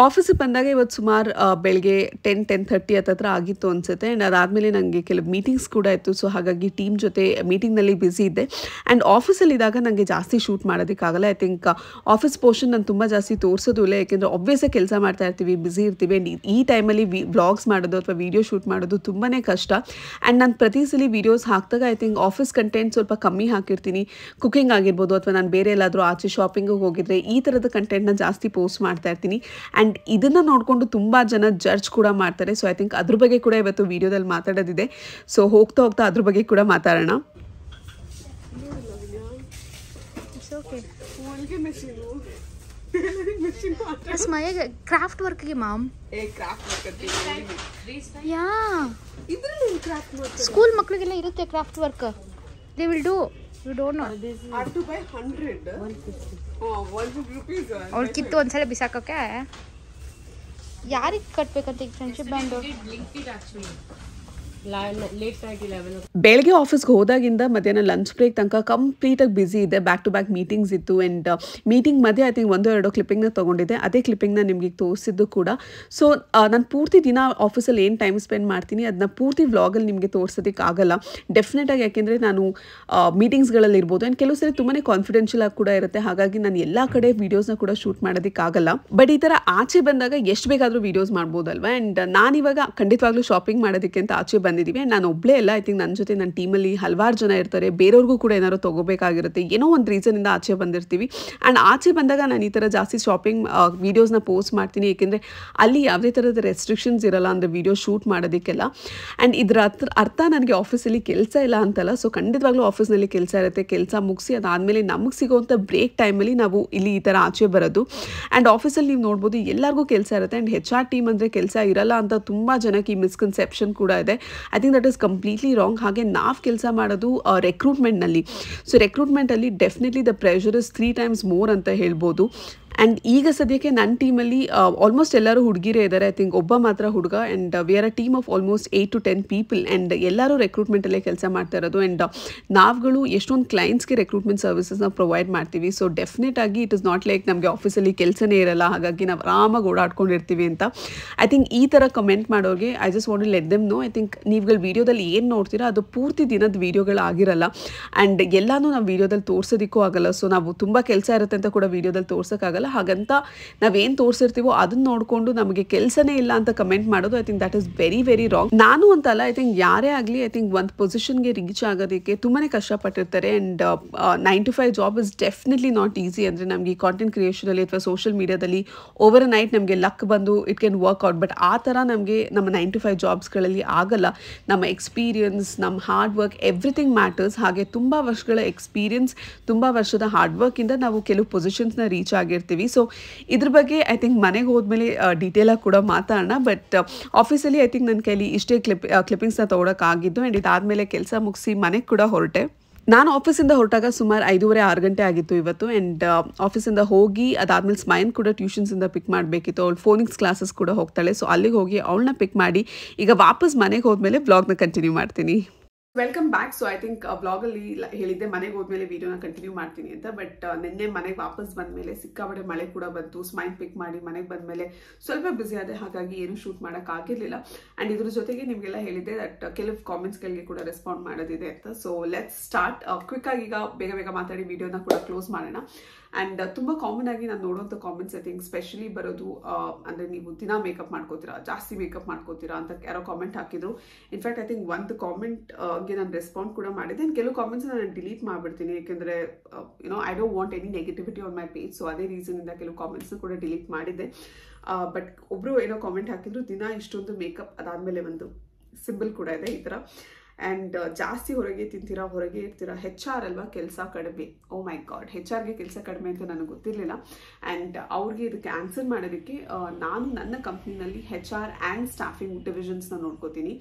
ಆಫೀಸಿಗೆ ಬಂದಾಗ ಇವತ್ತು ಸುಮಾರು ಬೆಳಗ್ಗೆ 10-10:30 ಹತ್ರ ಆಗಿತ್ತು ಅನಿಸುತ್ತೆ. ಆ್ಯಂಡ್ ಅದಾದಮೇಲೆ ನನಗೆ ಕೆಲವು ಮೀಟಿಂಗ್ಸ್ ಕೂಡ ಇತ್ತು. ಸೊ ಹಾಗಾಗಿ ಟೀಮ್ ಜೊತೆ ಮೀಟಿಂಗ್ನಲ್ಲಿ ಬ್ಯುಸಿ ಇದ್ದೆ. ಆ್ಯಂಡ್ ಆಫೀಸಲ್ಲಿದ್ದಾಗ ನನಗೆ ಜಾಸ್ತಿ ಶೂಟ್ ಮಾಡೋದಕ್ಕಾಗಲ್ಲ. ಐ ಥಿಂಕ್ ಆಫೀಸ್ ಪೋರ್ಷನ್ ನಾನು ತುಂಬ ಜಾಸ್ತಿ ತೋರಿಸೋದು ಇಲ್ಲ, ಯಾಕೆಂದರೆ ಆಬ್ವಿಯಸ್ಸಾಗಿ ಕೆಲಸ ಮಾಡ್ತಾ ಇರ್ತೀವಿ, ಬ್ಯುಸಿ ಇರ್ತೀವಿ. ಆ್ಯಂಡ್ ಈ ಟೈಮಲ್ಲಿ ವ್ಲಾಗ್ಸ್ ಮಾಡೋದು ಅಥವಾ ವೀಡಿಯೋ ಶೂಟ್ ಮಾಡೋದು ತುಂಬಾ ಕಷ್ಟ. ಆ್ಯಂಡ್ ನಾನು ಪ್ರತಿ ಸಲ ವೀಡಿಯೋಸ್ ಹಾಕಿದಾಗ ಐ ಥಿಂಕ್ ಆಫೀಸ್ ಕಂಟೆಂಟ್ ಸ್ವಲ್ಪ ಕಮ್ಮಿ ಹಾಕಿರ್ತೀನಿ. ಕುಕಿಂಗ್ ಆಗಿರ್ಬೋದು ಅಥವಾ ನಾನು ಬೇರೆ ಎಲ್ಲಾದರೂ ಆಚೆ ಶಾಪಿಂಗಿಗೆ ಹೋಗಿದ್ರೆ ಈ ಥರದ ಕಂಟೆಂಟ್ನ ಜಾಸ್ತಿ ಪೋಸ್ಟ್ ಮಾಡ್ತಾ ಇರ್ತೀನಿ. ಆ್ಯಂಡ್ ಇದನ್ನು ನೋಡಿಕೊಂಡು ತುಂಬ ಜನ ಜಡ್ಜ್ ಕೂಡ ಮಾಡ್ತಾರೆ. ಸೊ ಐ ಥಿಂಕ್ ಅದ್ರ ಬಗ್ಗೆ ಕೂಡ ಇವತ್ತು ವಿಡಿಯೋದಲ್ಲಿ ಮಾತಾಡೋದಿದೆ. ಸೊ ಹೋಗ್ತಾ ಅದ್ರ ಬಗ್ಗೆ ಕೂಡ ಮಾತಾಡೋಣ. ಕ್ರಾಫ್ಟ್ ವರ್ಕ್ಗೆ ಮಾಮ್ ಯಾ ಸ್ಕೂಲ್ ಮಕ್ಕಳಿಗೆಲ್ಲ ಇರುತ್ತೆ craft work. They will do. You don't know. I have to buy 100. 150 rupees. ಅವ್ಳು ಕಿತ್ತು ಒಂದ್ಸಲ ಬಿಸಾಕಕ್ಕೆ ಯಾರಿಗೆ ಕಟ್ಬೇಕಂತ ಈಗ ಫ್ರೆಂಡ್ಶಿಪ್ ಬ್ಯಾಂಡು? ಬೆಳಗ್ಗೆ ಆಫೀಸ್ಗೆ ಹೋದಾಗಿಂದ ಮಧ್ಯಾಹ್ನ ಲಂಚ್ ಬ್ರೇಕ್ ತನಕ ಕಂಪ್ಲೀಟಾಗಿ ಬ್ಯುಸಿ ಇದೆ. ಬ್ಯಾಕ್ ಟು ಬ್ಯಾಕ್ ಮೀಟಿಂಗ್ಸ್ ಇತ್ತು. ಆ್ಯಂಡ್ ಮೀಟಿಂಗ್ ಮಧ್ಯೆ ಐ ಥಿಂಕ್ 1-2 ಕ್ಲಿಪ್ಪಿಂಗ್ನ ತೊಗೊಂಡಿದ್ದೆ. ಅದೇ ಕ್ಲಿಪ್ಪಿಂಗ್ನ ನಿಮಗೆ ತೋರಿಸಿದ್ದು ಕೂಡ. ಸೊ ನಾನು ಪೂರ್ತಿ ದಿನ ಆಫೀಸಲ್ಲಿ ಏನು ಟೈಮ್ ಸ್ಪೆಂಡ್ ಮಾಡ್ತೀನಿ ಅದನ್ನ ಪೂರ್ತಿ ವ್ಲಾಗಲ್ಲಿ ನಿಮಗೆ ತೋರಿಸೋದಕ್ಕೆ ಆಗಲ್ಲ ಡೆಫಿನೆಟಾಗಿ, ಯಾಕೆಂದರೆ ನಾನು ಮೀಟಿಂಗ್ಸ್ಗಳಲ್ಲಿ ಇರ್ಬೋದು. ಆ್ಯಂಡ್ ಕೆಲವು ಸರಿ ತುಂಬಾ ಕಾನ್ಫಿಡೆನ್ಷಿಯಲ್ ಆಗಿ ಕೂಡ ಇರುತ್ತೆ. ಹಾಗಾಗಿ ನಾನು ಎಲ್ಲ ಕಡೆ ವೀಡಿಯೋಸ್ನ ಕೂಡ ಶೂಟ್ ಮಾಡೋದಕ್ಕಾಗಲ್ಲ. ಬಟ್ ಈ ಥರ ಆಚೆ ಬಂದಾಗ ಎಷ್ಟು ಬೇಕಾದರೂ ವೀಡಿಯೋಸ್ ಮಾಡ್ಬೋದಲ್ವ. ಆ್ಯಂಡ್ ನಾನಿವಾಗ ಖಂಡಿತವಾಗ್ಲೂ ಶಾಪಿಂಗ್ ಮಾಡೋದಕ್ಕೆ ಅಂತ ಆಚೆ ಬಂದಿದ್ದೀವಿ. ಆ್ಯಂಡ್ ನಾನು ಒಬ್ಬಳೇ ಅಲ್ಲ, ಐ ಥಿಂಕ್ ನನ್ನ ಜೊತೆ ನನ್ನ ಟೀಮಲ್ಲಿ ಹಲವಾರು ಜನ ಇರ್ತಾರೆ. ಬೇರೆಯವ್ರಿಗೂ ಕೂಡ ಏನಾದ್ರು ತೊಗೋಬೇಕಾಗಿರುತ್ತೆ, ಏನೋ ಒಂದು ರೀಸನಿಂದ ಆಚೆ ಬಂದಿರ್ತೀವಿ. ಆ್ಯಂಡ್ ಆಚೆ ಬಂದಾಗ ನಾನು ಈ ಥರ ಜಾಸ್ತಿ ಶಾಪಿಂಗ್ ವೀಡಿಯೋಸ್ನ ಪೋಸ್ಟ್ ಮಾಡ್ತೀನಿ, ಏಕೆಂದರೆ ಅಲ್ಲಿ ಯಾವುದೇ ಥರದ ರೆಸ್ಟ್ರಿಕ್ಷನ್ಸ್ ಇರಲ್ಲ ಅಂದರೆ ವೀಡಿಯೋ ಶೂಟ್ ಮಾಡೋದಕ್ಕೆಲ್ಲ. ಆ್ಯಂಡ್ ಇದರ ಅರ್ಥ ನನಗೆ ಆಫೀಸಲ್ಲಿ ಕೆಲಸ ಇಲ್ಲ ಅಂತಲ್ಲ. ಸೊ ಖಂಡಿತವಾಗ್ಲೂ ಆಫೀಸ್ನಲ್ಲಿ ಕೆಲಸ ಇರುತ್ತೆ. ಕೆಲಸ ಮುಗಿಸಿ ಅದಾದಮೇಲೆ ನಮಗೆ ಸಿಗೋವಂಥ ಬ್ರೇಕ್ ಟೈಮಲ್ಲಿ ನಾವು ಇಲ್ಲಿ ಈ ಥರ ಆಚೆ ಬರೋದು. ಆ್ಯಂಡ್ ಆಫೀಸಲ್ಲಿ ನೀವು ನೋಡ್ಬೋದು ಎಲ್ಲರಿಗೂ ಕೆಲಸ ಇರುತ್ತೆ. ಆ್ಯಂಡ್ HR ಟೀಮ್ ಅಂದರೆ ಕೆಲಸ ಇರಲ್ಲ ಅಂತ ತುಂಬ ಜನಕ್ಕೆ ಈ ಮಿಸ್ಕನ್ಸೆಪ್ಷನ್ ಕೂಡ ಇದೆ. I think that is completely wrong. ಹಾಗೆ ನಾವು ಕೆಲಸ ಮಾಡೋದು ರೆಕ್ರೂಟ್ಮೆಂಟ್ನಲ್ಲಿ. ಸೊ ರೆಕ್ರೂಟ್ಮೆಂಟಲ್ಲಿ definitely the pressure is 3 times more ಅಂತ ಹೇಳ್ಬೋದು. ಆ್ಯಂಡ್ ಈಗ ಸದ್ಯಕ್ಕೆ ನನ್ನ ಟೀಮಲ್ಲಿ ಆಲ್ಮೋಸ್ಟ್ ಎಲ್ಲರೂ ಹುಡುಗಿರೇ ಇದ್ದಾರೆ. ಐ ಥಿಂಕ್ ಒಬ್ಬ ಮಾತ್ರ ಹುಡುಗ. And we are a team of almost 8 to 10 people. And ಎಲ್ಲರೂ ರೆಕ್ರೂಟ್ಮೆಂಟಲ್ಲೇ ಕೆಲಸ ಮಾಡ್ತಾ ಇರೋದು. ಆ್ಯಂಡ್ ನಾವುಗಳು ಎಷ್ಟೊಂದು ಕ್ಲೈಂಟ್ಸ್ಗೆ ರೆಕ್ರೂಟ್ಮೆಂಟ್ ಸರ್ವಿಸಸ್ನ ಪ್ರೊವೈಡ್ ಮಾಡ್ತೀವಿ. ಸೊ ಡೆಫಿನೆಟ್ ಆಗಿ ಇಟ್ ಇಸ್ ನಾಟ್ ಲೈಕ್ ನಮಗೆ ಆಫೀಸಲ್ಲಿ ಕೆಲಸನೇ ಇರಲ್ಲ, ಹಾಗಾಗಿ ನಾವು ಆರಾಮಾಗಿ ಓಡಾಡ್ಕೊಂಡಿರ್ತೀವಿ ಅಂತ. ಐ ಥಿಂಕ್ ಈ ಥರ ಕಮೆಂಟ್ ಮಾಡೋರಿಗೆ I just want to let them know. I think ನೀವುಗಳು ವೀಡಿಯೋದಲ್ಲಿ ಏನು ನೋಡ್ತೀರಾ ಅದು ಪೂರ್ತಿ ದಿನದ ವೀಡಿಯೋಗಳಾಗಿರಲ್ಲ. ಆ್ಯಂಡ್ ಎಲ್ಲನೂ ನಾವು ವೀಡಿಯೋದಲ್ಲಿ ತೋರಿಸೋದಕ್ಕೂ ಆಗಲ್ಲ. ಸೊ ನಾವು ತುಂಬ ಕೆಲಸ ಇರುತ್ತೆ ಅಂತ ಕೂಡ ವೀಡಿಯೋದಲ್ಲಿ ತೋರ್ಸೋಕ್ಕಾಗಲ್ಲ. ಹಾಗಂತ ನಾವೇನು ತೋರಿಸಿರ್ತೀವೋ ಅದನ್ನ ನೋಡಿಕೊಂಡು ನಮಗೆ ಕೆಲಸನೇ ಇಲ್ಲ ಅಂತ ಕಮೆಂಟ್ ಮಾಡೋದು I think that is very very wrong. ನಾನು ಅಂತಲ್ಲ, ಐ ಥಿಂಕ್ ಯಾರೇ ಆಗಲಿ ಐ ಥಿಂಕ್ ಒಂದು ಪೊಸಿಷನ್ಗೆ ರೀಚ್ ಆಗೋದಕ್ಕೆ ತುಂಬಾ ಕಷ್ಟಪಟ್ಟಿರ್ತಾರೆ. And 9 to 5 job is definitely not easy. ಅಂದರೆ ನಮಗೆ ಈ ಕಾಂಟೆಂಟ್ ಕ್ರಿಯೇಷನಲ್ಲಿ ಅಥವಾ ಸೋಷಿಯಲ್ ಮೀಡಿಯಾದಲ್ಲಿ ಓವರ್ ನೈಟ್ ನಮಗೆ ಲಕ್ ಬಂದು it can work out. But ಆ ಥರ ನಮಗೆ ನಮ್ಮ 9 to 5 ಜಾಬ್ಸ್ಗಳಲ್ಲಿ ಆಗಲ್ಲ. ನಮ್ಮ ಎಕ್ಸ್ಪೀರಿಯನ್ಸ್, ನಮ್ಮ ಹಾರ್ಡ್ ವರ್ಕ್, ಎವ್ರಿಥಿಂಗ್ ಮ್ಯಾಟರ್ಸ್. ಹಾಗೆ ತುಂಬ ವರ್ಷಗಳ ಎಕ್ಸ್ಪೀರಿಯನ್ಸ್, ತುಂಬ ವರ್ಷದ ಹಾರ್ಡ್ ವರ್ಕಿಂದ ನಾವು ಕೆಲವು ಪೊಸಿಷನ್ಸ್ನ ರೀಚ್ ಆಗಿರ್ತೀವಿ. ಸೊ ಇದ್ರ ಬಗ್ಗೆ ಐ ಥಿಂಕ್ ಮನೆಗೆ ಹೋದ್ಮೇಲೆ ಡೀಟೇಲಾಗಿ ಕೂಡ ಮಾತಾಡೋಣ. ಬಟ್ ಆಫೀಸಲ್ಲಿ ಐ ಥಿಂಕ್ ನನ್ನ ಕೈಲಿ ಇಷ್ಟೇ ಕ್ಲಿಪ್ಪಿಂಗ್ಸ್ನ ತೊಗೊಳಕ್ಕಾಗಿದ್ದು. ಆ್ಯಂಡ್ ಇದಾದಮೇಲೆ ಕೆಲಸ ಮುಗಿಸಿ ಮನೆಗೆ ಕೂಡ ಹೊರಟೆ. ನಾನು ಆಫೀಸಿಂದ ಹೊರಟಾಗ ಸುಮಾರು 5:30-6 ಗಂಟೆ ಆಗಿತ್ತು ಇವತ್ತು. ಆ್ಯಂಡ್ ಆಫೀಸಿಂದ ಹೋಗಿ ಅದಾದಮೇಲೆ ಸ್ಮೈನ್ ಕೂಡ ಟ್ಯೂಷನ್ಸಿಂದ ಪಿಕ್ ಮಾಡಬೇಕಿತ್ತು. ಅವಳು ಫೋನಿಕ್ಸ್ ಕ್ಲಾಸಸ್ ಕೂಡ ಹೋಗ್ತಾಳೆ. ಸೊ ಅಲ್ಲಿಗೆ ಹೋಗಿ ಅವಳನ್ನ ಪಿಕ್ ಮಾಡಿ ಈಗ ವಾಪಸ್ ಮನೆಗೆ ಹೋದ್ಮೇಲೆ ವ್ಲಾಗ್ನ ಕಂಟಿನ್ಯೂ ಮಾಡ್ತೀನಿ. Welcome back. So I think ಬ್ಲಾಗಲ್ಲಿ ಹೇಳಿದ್ದೆ ಮನೆಗೆ ಹೋದ್ಮೇಲೆ ವೀಡಿಯೋನ ಕಂಟಿನ್ಯೂ ಮಾಡ್ತೀನಿ ಅಂತ. ಬಟ್ ನಿನ್ನೆ ಮನೆಗೆ ವಾಪಸ್ ಬಂದಮೇಲೆ ಸಿಕ್ಕಾಬಡೆ ಮಳೆ ಕೂಡ ಬಂತು. ಸ್ಮೈನ್ ಪಿಕ್ ಮಾಡಿ ಮನೆಗೆ ಬಂದಮೇಲೆ ಸ್ವಲ್ಪ ಬ್ಯುಸಿ ಆದೆ, ಹಾಗಾಗಿ ಏನು ಶೂಟ್ ಮಾಡೋಕ್ಕಾಗಿರಲಿಲ್ಲ. ಆ್ಯಂಡ್ ಇದ್ರ ಜೊತೆಗೆ ನಿಮಗೆಲ್ಲ ಹೇಳಿದ್ದೆ ದಟ್ ಕೆಲವು ಕಾಮೆಂಟ್ಸ್ಗಳಿಗೆ ಕೂಡ ರೆಸ್ಪಾಂಡ್ ಮಾಡೋದಿದೆ ಅಂತ. So let's start. ಕ್ವಿಕ್ಕಾಗಿ ಈಗ ಬೇಗ ಬೇಗ ಮಾತಾಡಿ ವೀಡಿಯೋನ ಕೂಡ ಕ್ಲೋಸ್ ಮಾಡೋಣ. ಆ್ಯಂಡ್ ತುಂಬ ಕಾಮನ್ ಆಗಿ ನಾನು ನೋಡುವಂಥ ಕಾಮೆಂಟ್ಸ್ ಐ ಥಿಂಕ್ ಸ್ಪೆಷಲಿ ಬರೋದು ಅಂದರೆ ನೀವು ದಿನ ಮೇಕಪ್ ಮಾಡ್ಕೋತೀರಾ, ಜಾಸ್ತಿ ಮೇಕಪ್ ಮಾಡ್ಕೋತೀರಾ ಅಂತ ಯಾರೋ ಕಾಮೆಂಟ್ ಹಾಕಿದ್ರು. ಇನ್ಫ್ಯಾಕ್ಟ್ ಐ ಥಿಂಕ್ ಒಂದು ಕಾಮೆಂಟ್ಗೆ ನಾನು ರೆಸ್ಪಾಂಡ್ ಕೂಡ ಮಾಡಿದ್ದೆ. ಕೆಲವು ಕಾಮೆಂಟ್ಸ್ ನಾನು ಡಿಲೀಟ್ ಮಾಡಿಬಿಡ್ತೀನಿ, ಯಾಕೆಂದರೆ I don't want any negativity on my page. So ಅದೇ ರೀಸನಿಂದ ಕೆಲವು ಕಾಮೆಂಟ್ಸ್ನ ಕೂಡ ಡಿಲೀಟ್ ಮಾಡಿದ್ದೆ. ಬಟ್ ಒಬ್ಬರು ಏನೋ ಕಾಮೆಂಟ್ ಹಾಕಿದ್ರು, ದಿನ ಇಷ್ಟೊಂದು ಮೇಕಪ್, ಅದಾದಮೇಲೆ ಒಂದು ಸಿಂಬಲ್ ಕೂಡ ಇದೆ ಈ ಥರ. ಆ್ಯಂಡ್ ಜಾಸ್ತಿ ಹೊರಗೆ ತಿಂತೀರಾ, ಹೊರಗೆ ಇರ್ತೀರಾ, HR ಅಲ್ವಾ ಕೆಲಸ ಕಡಿಮೆ. ಓ ಮೈ ಗಾಡ್, HRಗೆ ಕೆಲಸ ಕಡಿಮೆ ಅಂತ ನನಗೆ ಗೊತ್ತಿರಲಿಲ್ಲ. ಆ್ಯಂಡ್ ಅವ್ರಿಗೆ ಇದಕ್ಕೆ ಆನ್ಸರ್ ಮಾಡೋದಕ್ಕೆ ನಾನು ನನ್ನ ಕಂಪ್ನಿನಲ್ಲಿ HR ಆ್ಯಂಡ್ ಸ್ಟಾಫಿಂಗ್ ಡಿವಿಷನ್ಸ್ನ ನೋಡ್ಕೋತೀನಿ.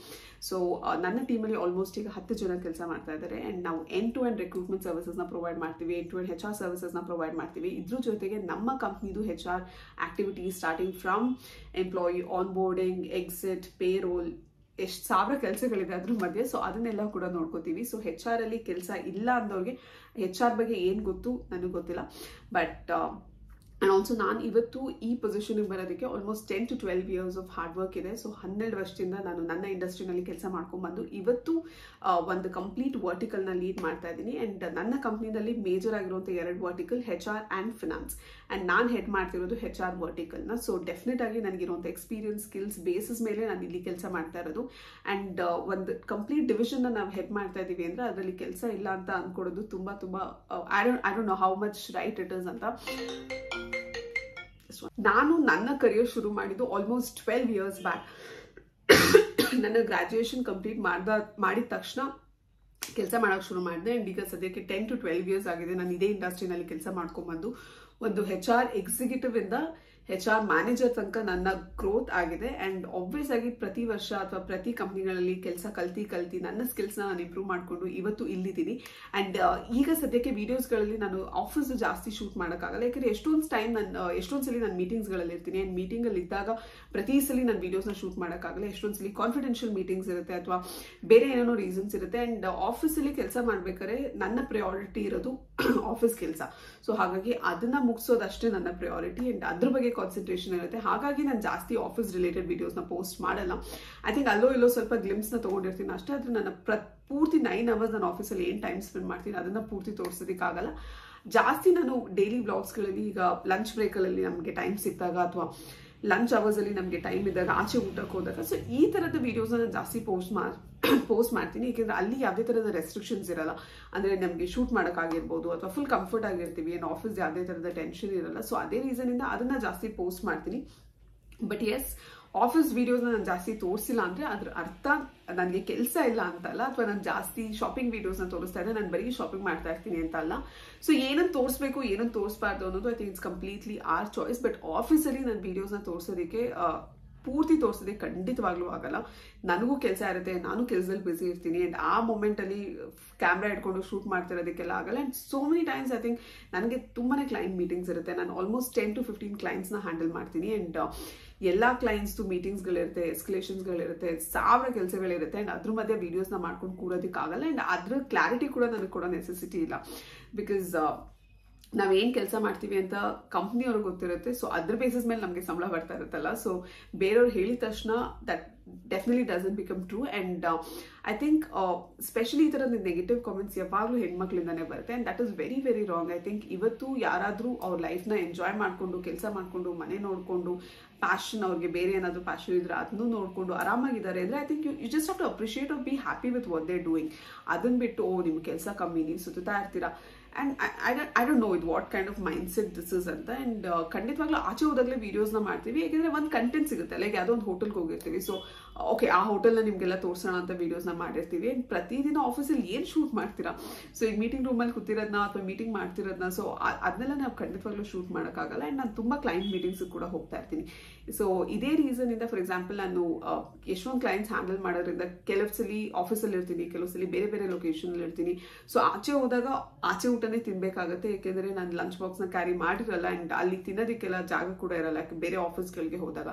ಸೊ ನನ್ನ ಟೀಮಲ್ಲಿ ಆಲ್ಮೋಸ್ಟ್ ಈಗ 10 ಜನ ಕೆಲಸ ಮಾಡ್ತಾ ಇದ್ದಾರೆ. ಆ್ಯಂಡ್ ನಾವು ಎಂಡ್ ಟು ಎಂಡ್ ರಿಕ್ರೂಟ್ಮೆಂಟ್ ಸರ್ವಿಸಸ್ನ ಪ್ರೊವೈಡ್ ಮಾಡ್ತೀವಿ, ಎಂಡ್ ಟು ಎಂಡ್ HR ಸರ್ವಿಸಸ್ನ ಪ್ರೊವೈಡ್ ಮಾಡ್ತೀವಿ. ಇದ್ರ ಜೊತೆಗೆ ನಮ್ಮ ಕಂಪ್ನಿದು HR activities starting from employee onboarding, exit, payroll, ಎಷ್ಟು ಸಾವಿರ ಕೆಲಸಗಳಿದೆ ಅದ್ರ ಮಧ್ಯೆ. ಸೊ ಅದನ್ನೆಲ್ಲ ಕೂಡ ನೋಡ್ಕೋತೀವಿ. ಸೊ HR ಅಲ್ಲಿ ಕೆಲಸ ಇಲ್ಲ ಅಂದವ್ರಿಗೆ HR ಬಗ್ಗೆ ಏನು ಗೊತ್ತು ನನಗೆ ಗೊತ್ತಿಲ್ಲ. ಬಟ್ ಆ್ಯಂಡ್ ಆಲ್ಸೋ ನಾನು ಇವತ್ತು ಈ ಪೊಸಿಷನ್ಗೆ ಬರೋದಕ್ಕೆ almost 10 to 12 years of hard work ಇದೆ. ಸೊ 12 ವರ್ಷದಿಂದ ನಾನು ನನ್ನ ಇಂಡಸ್ಟ್ರಿನಲ್ಲಿ ಕೆಲಸ ಮಾಡ್ಕೊಂಡ್ಬಂದು ಇವತ್ತು ಒಂದು ಕಂಪ್ಲೀಟ್ ವರ್ಟಿಕಲ್ನ ಲೀಡ್ ಮಾಡ್ತಾ ಇದ್ದೀನಿ. ಆ್ಯಂಡ್ ನನ್ನ ಕಂಪ್ನಿನಲ್ಲಿ ಮೇಜರ್ ಆಗಿರುವಂಥ 2 vertical HR and finance. And ನಾನು ಹೆಡ್ ಮಾಡ್ತಿರೋದು HR ವರ್ಟಿಕಲ್ನ. ಸೊ ಡೆಫಿನೆಟ್ ಆಗಿ ನನಗಿರುವಂಥ ಎಕ್ಸ್ಪೀರಿಯನ್ಸ್, ಸ್ಕಿಲ್ಸ್ ಬೇಸಿಸ್ ಮೇಲೆ ನಾನು ಇಲ್ಲಿ ಕೆಲಸ ಮಾಡ್ತಾ ಇರೋದು. ಆ್ಯಂಡ್ ಒಂದು ಕಂಪ್ಲೀಟ್ ಡಿವಿಷನ್ನ ನಾವು ಹೆಡ್ ಮಾಡ್ತಾ ಇದ್ದೀವಿ ಅಂದರೆ ಅದರಲ್ಲಿ ಕೆಲಸ ಇಲ್ಲ ಅಂತ ಅಂದ್ಕೊಡೋದು ತುಂಬ I don't know how much right it is ಅಂತ. ನಾನು ನನ್ನ ಕರಿಯರ್ ಶುರು ಮಾಡಿದ್ದು ಆಲ್ಮೋಸ್ಟ್ 12 years ಬ್ಯಾಕ್. ನನ್ನ ಗ್ರಾಜುಯೇಷನ್ ಕಂಪ್ಲೀಟ್ ಮಾಡಿದ ತಕ್ಷಣ ಕೆಲಸ ಮಾಡೋಕೆ ಶುರು ಮಾಡಿದೆ. ಆ್ಯಂಡ್ ಈಗ ಸದ್ಯಕ್ಕೆ 10 to 12 years ಆಗಿದೆ ನಾನು ಇದೇ ಇಂಡಸ್ಟ್ರಿನಲ್ಲಿ ಕೆಲಸ ಮಾಡ್ಕೊಂಡ್ಬಂದು. ಒಂದು HR ಎಕ್ಸಿಕ್ಯೂಟಿವ್ ಇಂದ HR ಮ್ಯಾನೇಜರ್ ತನಕ ನನ್ನ ಗ್ರೋತ್ ಆಗಿದೆ. ಆ್ಯಂಡ್ ಆಬ್ವಿಯಸ್ ಆಗಿ ಪ್ರತಿ ವರ್ಷ ಅಥವಾ ಪ್ರತಿ ಕಂಪ್ನಿಗಳಲ್ಲಿ ಕೆಲಸ ಕಲ್ತಿ ನನ್ನ ಸ್ಕಿಲ್ಸ್ನ ನಾನು ಇಂಪ್ರೂವ್ ಮಾಡಿಕೊಂಡು ಇವತ್ತು ಇಲ್ಲಿದ್ದೀನಿ. ಆ್ಯಂಡ್ ಈಗ ಸದ್ಯಕ್ಕೆ ವೀಡಿಯೋಸ್ಗಳಲ್ಲಿ ನಾನು ಆಫೀಸ್ ಜಾಸ್ತಿ ಶೂಟ್ ಮಾಡೋಕ್ಕಾಗಲ್ಲ, ಯಾಕಂದರೆ ಎಷ್ಟೊಂದು ಸಲ ನಾನು ಮೀಟಿಂಗ್ಸ್ಗಳಲ್ಲಿ ಇರ್ತೀನಿ. ಆ್ಯಂಡ್ ಮೀಟಿಂಗಲ್ಲಿ ಇದ್ದಾಗ ಪ್ರತಿ ಸಲ ನಾನು ವೀಡಿಯೋಸ್ನ ಶೂಟ್ ಮಾಡೋಕ್ಕಾಗಲ್ಲ. ಎಷ್ಟೊಂದು ಸಲ ಕಾನ್ಫಿಡೆನ್ಷಿಯಲ್ ಮೀಟಿಂಗ್ಸ್ ಇರುತ್ತೆ ಅಥವಾ ಬೇರೆ ಏನೇನೋ ರೀಸನ್ಸ್ ಇರುತ್ತೆ. ಆ್ಯಂಡ್ ಆಫೀಸಲ್ಲಿ ಕೆಲಸ ಮಾಡ್ಬೇಕಾದ್ರೆ ನನ್ನ ಪ್ರಯಾರಿಟಿ ಇರೋದು ಆಫೀಸ್ ಕೆಲಸ. ಸೊ ಹಾಗಾಗಿ ಅದನ್ನ ಮುಗಿಸೋದಷ್ಟೇ ನನ್ನ ಪ್ರಯಾರಿಟಿ. ಆ್ಯಂಡ್ ಅದ್ರ ಬಗ್ಗೆ ಕಾನ್ಸಂಟ್ರೇಷನ್ ಇರುತ್ತೆ. ಹಾಗಾಗಿ ನಾನು ಜಾಸ್ತಿ ಆಫೀಸ್ ರಿಲೇಟೆಡ್ ವಿಡಿಯೋಸ್ನ ಪೋಸ್ಟ್ ಮಾಡಲ್ಲ. ಐ ಥಿಂಕ್ ಅಲ್ಲೋ ಇಲ್ಲೋ ಸ್ವಲ್ಪ ಗ್ಲಿಮ್ಸ್ನ ತೊಗೊಂಡಿರ್ತೀನಿ ಅಷ್ಟೇ. ಆದರೆ ನನ್ನ ಪೂರ್ತಿ 9 hours ನಾನು ಆಫೀಸಲ್ಲಿ ಏನು ಟೈಮ್ ಸ್ಪೆಂಡ್ ಮಾಡ್ತೀನಿ ಅದನ್ನು ಪೂರ್ತಿ ತೋರಿಸೋದಕ್ಕಾಗಲ್ಲ. ಜಾಸ್ತಿ ನಾನು ಡೈಲಿ ಬ್ಲಾಗ್ಸ್ಗಳಲ್ಲಿ ಈಗ ಲಂಚ್ ಬ್ರೇಕಲ್ಲಿ ನಮಗೆ ಟೈಮ್ ಸಿಕ್ಕಿದಾಗ ಅಥವಾ ಲಂಚ್ ಅವರ್ಸಲ್ಲಿ ನಮಗೆ ಟೈಮ್ ಇದ್ದಾಗ, ಆಚೆ ಊಟಕ್ಕೆ ಹೋದಾಗ, ಸೊ ಈ ಥರದ ವೀಡಿಯೋಸ್ನ ನಾನು ಜಾಸ್ತಿ ಪೋಸ್ಟ್ ಮಾಡ್ತೀನಿ. ಏಕೆಂದರೆ ಅಲ್ಲಿ ಯಾವುದೇ ಥರದ ರೆಸ್ಟ್ರಿಕ್ಷನ್ಸ್ ಇರಲ್ಲ. ಅಂದರೆ ನಮಗೆ ಶೂಟ್ ಮಾಡೋಕ್ಕಾಗಿರ್ಬೋದು ಅಥವಾ ಫುಲ್ ಕಂಫರ್ಟ್ ಆಗಿರ್ತೀವಿ, ಏನು ಆಫೀಸ್ ಯಾವುದೇ ಥರದ ಟೆನ್ಷನ್ ಇರಲ್ಲ. ಸೊ ಅದೇ ರೀಸನಿಂದ ಅದನ್ನು ಜಾಸ್ತಿ ಪೋಸ್ಟ್ ಮಾಡ್ತೀನಿ. ಬಟ್ ಎಸ್, ಆಫೀಸ್ ವೀಡಿಯೋಸ್ನ ನಾನು ಜಾಸ್ತಿ ತೋರಿಸಿಲ್ಲ ಅಂದರೆ ಅದ್ರ ಅರ್ಥ ನನಗೆ ಕೆಲಸ ಇಲ್ಲ ಅಂತಲ್ಲ, ಅಥವಾ ನಾನು ಜಾಸ್ತಿ ಶಾಪಿಂಗ್ ವೀಡಿಯೋಸ್ನ ತೋರಿಸ್ತಾ ಇದ್ದೆ, ನಾನು ಬರೀ ಶಾಪಿಂಗ್ ಮಾಡ್ತಾ ಇರ್ತೀನಿ ಅಂತ ಅಲ್ಲ. ಸೊ ಏನನ್ನು ತೋರಿಸ್ಬೇಕು, ಏನನ್ನು ತೋರಿಸ್ಬಾರ್ದು ಅನ್ನೋದು I think it's completely R choice. But ಆಫೀಸಲ್ಲಿ ನಾನು ವೀಡಿಯೋಸ್ನ ತೋರಿಸೋದಕ್ಕೆ ಪೂರ್ತಿ ತೋರಿಸೋದೇ ಖಂಡಿತವಾಗ್ಲೂ ಆಗಲ್ಲ. ನನಗೂ ಕೆಲಸ ಇರುತ್ತೆ, ನಾನು ಕೆಲಸದಲ್ಲಿ ಬ್ಯುಸಿ ಇರ್ತೀನಿ, ಆ್ಯಂಡ್ ಆ ಮೊಮೆಂಟಲ್ಲಿ ಕ್ಯಾಮ್ರಾ ಇಟ್ಕೊಂಡು ಶೂಟ್ ಮಾಡ್ತಿರೋದಕ್ಕೆಲ್ಲ ಆಗಲ್ಲ. And so many times I think ನನಗೆ ತುಂಬಾ ಕ್ಲೈಂಟ್ ಮೀಟಿಂಗ್ಸ್ ಇರುತ್ತೆ. ನಾನು ಆಲ್ಮೋಸ್ಟ್ 10 to 15 ಕ್ಲೈಂಟ್ಸ್ನ ಹ್ಯಾಂಡಲ್ ಮಾಡ್ತೀನಿ. ಆ್ಯಂಡ್ ಎಲ್ಲ ಕ್ಲೈಂಟ್ಸ್ದು ಮೀಟಿಂಗ್ಸ್ಗಳಿರುತ್ತೆ, ಎಸ್ಕಲೇಷನ್ಸ್ಗಳಿರುತ್ತೆ, 1000 ಕೆಲಸಗಳಿರುತ್ತೆ. ಆ್ಯಂಡ್ ಅದ್ರ ಮಧ್ಯೆ ವೀಡಿಯೋಸ್ನ ಮಾಡ್ಕೊಂಡು ಕೂರೋದಕ್ಕಾಗಲ್ಲ. ಆ್ಯಂಡ್ ಅದ್ರ ಕ್ಲಾರಿಟಿ ಕೂಡ ನನಗೆ ಕೊಡೋ ನೆಸೆಸಿಟಿ ಇಲ್ಲ. ಬಿಕಾಸ್ ನಾವೇನು ಕೆಲಸ ಮಾಡ್ತೀವಿ ಅಂತ ಕಂಪ್ನಿಯವ್ರಿಗೆ ಗೊತ್ತಿರುತ್ತೆ. ಸೊ ಅದ್ರ ಬೇಸಿಸ್ ಮೇಲೆ ನಮಗೆ ಸಂಬಳ ಬರ್ತಾ ಇರುತ್ತಲ್ಲ. ಸೊ ಬೇರೆಯವ್ರು ಹೇಳಿದ ತಕ್ಷಣ that definitely doesn't become true. And I think specially ಈ ಥರದ ನೆಗೆಟಿವ್ ಕಾಮೆಂಟ್ಸ್ ಯಾವಾಗಲೂ ಹೆಣ್ಮಕ್ಳಿಂದನೇ ಬರುತ್ತೆ. And that is very very wrong. I think ಇವತ್ತು ಯಾರಾದರೂ ಅವ್ರ ಲೈಫ್ನ ಎಂಜಾಯ್ ಮಾಡಿಕೊಂಡು, ಕೆಲಸ ಮಾಡಿಕೊಂಡು, ಮನೆ ನೋಡಿಕೊಂಡು, ಪ್ಯಾಷನ್ ಅವ್ರಿಗೆ ಬೇರೆ ಏನಾದರೂ ಪ್ಯಾಷನ್ ಇದ್ರೆ ಅದನ್ನು ನೋಡಿಕೊಂಡು ಆರಾಮಾಗಿದ್ದಾರೆ ಅಂದರೆ I think you just have to appreciate or be happy with what they doing. ಅದನ್ನು ಬಿಟ್ಟು ನಿಮ್ಮ ಕೆಲಸ ಕಮ್ಮಿ, ನೀವು ಸುತ್ತಾ ಇರ್ತೀರಾ. ಆ್ಯಂಡ್ ಐ ಡೋಂಟ್ ನೋ ಇದು what kind of mindset this is ಅಂತ. ಆ್ಯಂಡ್ ಖಂಡಿತವಾಗ್ಲೂ ಆಚೆ ಹೋದಾಗಲೇ ವೀಡಿಯೋಸ್ನ ಮಾಡ್ತೀವಿ, ಯಾಕೆಂದರೆ ಒಂದು ಕಂಟೆಂಟ್ ಸಿಗುತ್ತೆ. ಲೈಕ್ ಯಾವುದೋ ಒಂದು ಹೋಟೆಲ್ಗೆ ಹೋಗಿರ್ತೀವಿ, ಸೊ ಓಕೆ ಆ ಹೋಟೆಲ್ನ ನಿಮಗೆಲ್ಲ ತೋರಿಸೋಣ ಅಂತ ವೀಡಿಯೋಸ್ನ ಮಾಡಿರ್ತೀವಿ. ಆ್ಯಂಡ್ ಪ್ರತಿದಿನ ಆಫೀಸಲ್ಲಿ ಏನು ಶೂಟ್ ಮಾಡ್ತೀರಾ? ಸೊ ಈಗ ಮೀಟಿಂಗ್ ರೂಮಲ್ಲಿ ಕೂತಿರೋದನ್ನ ಅಥವಾ ಮೀಟಿಂಗ್ ಮಾಡ್ತಿರೋದನ್ನ, ಸೊ ಅದನ್ನೆಲ್ಲ ನಾವು ಖಂಡಿತವಾಗ್ಲೂ ಶೂಟ್ ಮಾಡೋಕ್ಕಾಗಲ್ಲ. ಆ್ಯಂಡ್ ನಾನು ತುಂಬ ಕ್ಲೈಂಟ್ ಮೀಟಿಂಗ್ಸ್ ಕೂಡ ಹೋಗ್ತಾ ಇರ್ತೀನಿ. ಸೊ ಇದೇ ರೀಸನಿಂದ ಫಾರ್ ಎಕ್ಸಾಂಪಲ್ ನಾನು ಎಷ್ಟೊಂದು ಕ್ಲೈಂಟ್ಸ್ ಹ್ಯಾಂಡಲ್ ಮಾಡೋದ್ರಿಂದ ಕೆಲವು ಸಲ ಆಫೀಸಲ್ಲಿ ಇರ್ತೀನಿ, ಕೆಲವು ಸಲ ಬೇರೆ ಬೇರೆ ಲೊಕೇಶನಲ್ಲಿ ಇರ್ತೀನಿ. ಸೊ ಆಚೆ ಹೋದಾಗ ಆಚೆ ಊಟನೇ ತಿನ್ಬೇಕಾಗತ್ತೆ, ಏಕೆಂದರೆ ನಾನು ಲಂಚ್ ಬಾಕ್ಸ್ನ ಕ್ಯಾರಿ ಮಾಡಿರಲ್ಲ. ಆ್ಯಂಡ್ ಅಲ್ಲಿ ತಿನ್ನೋದಕ್ಕೆಲ್ಲ ಜಾಗ ಕೂಡ ಇರಲ್ಲ ಬೇರೆ ಆಫೀಸ್ಗಳಿಗೆ ಹೋದಾಗ.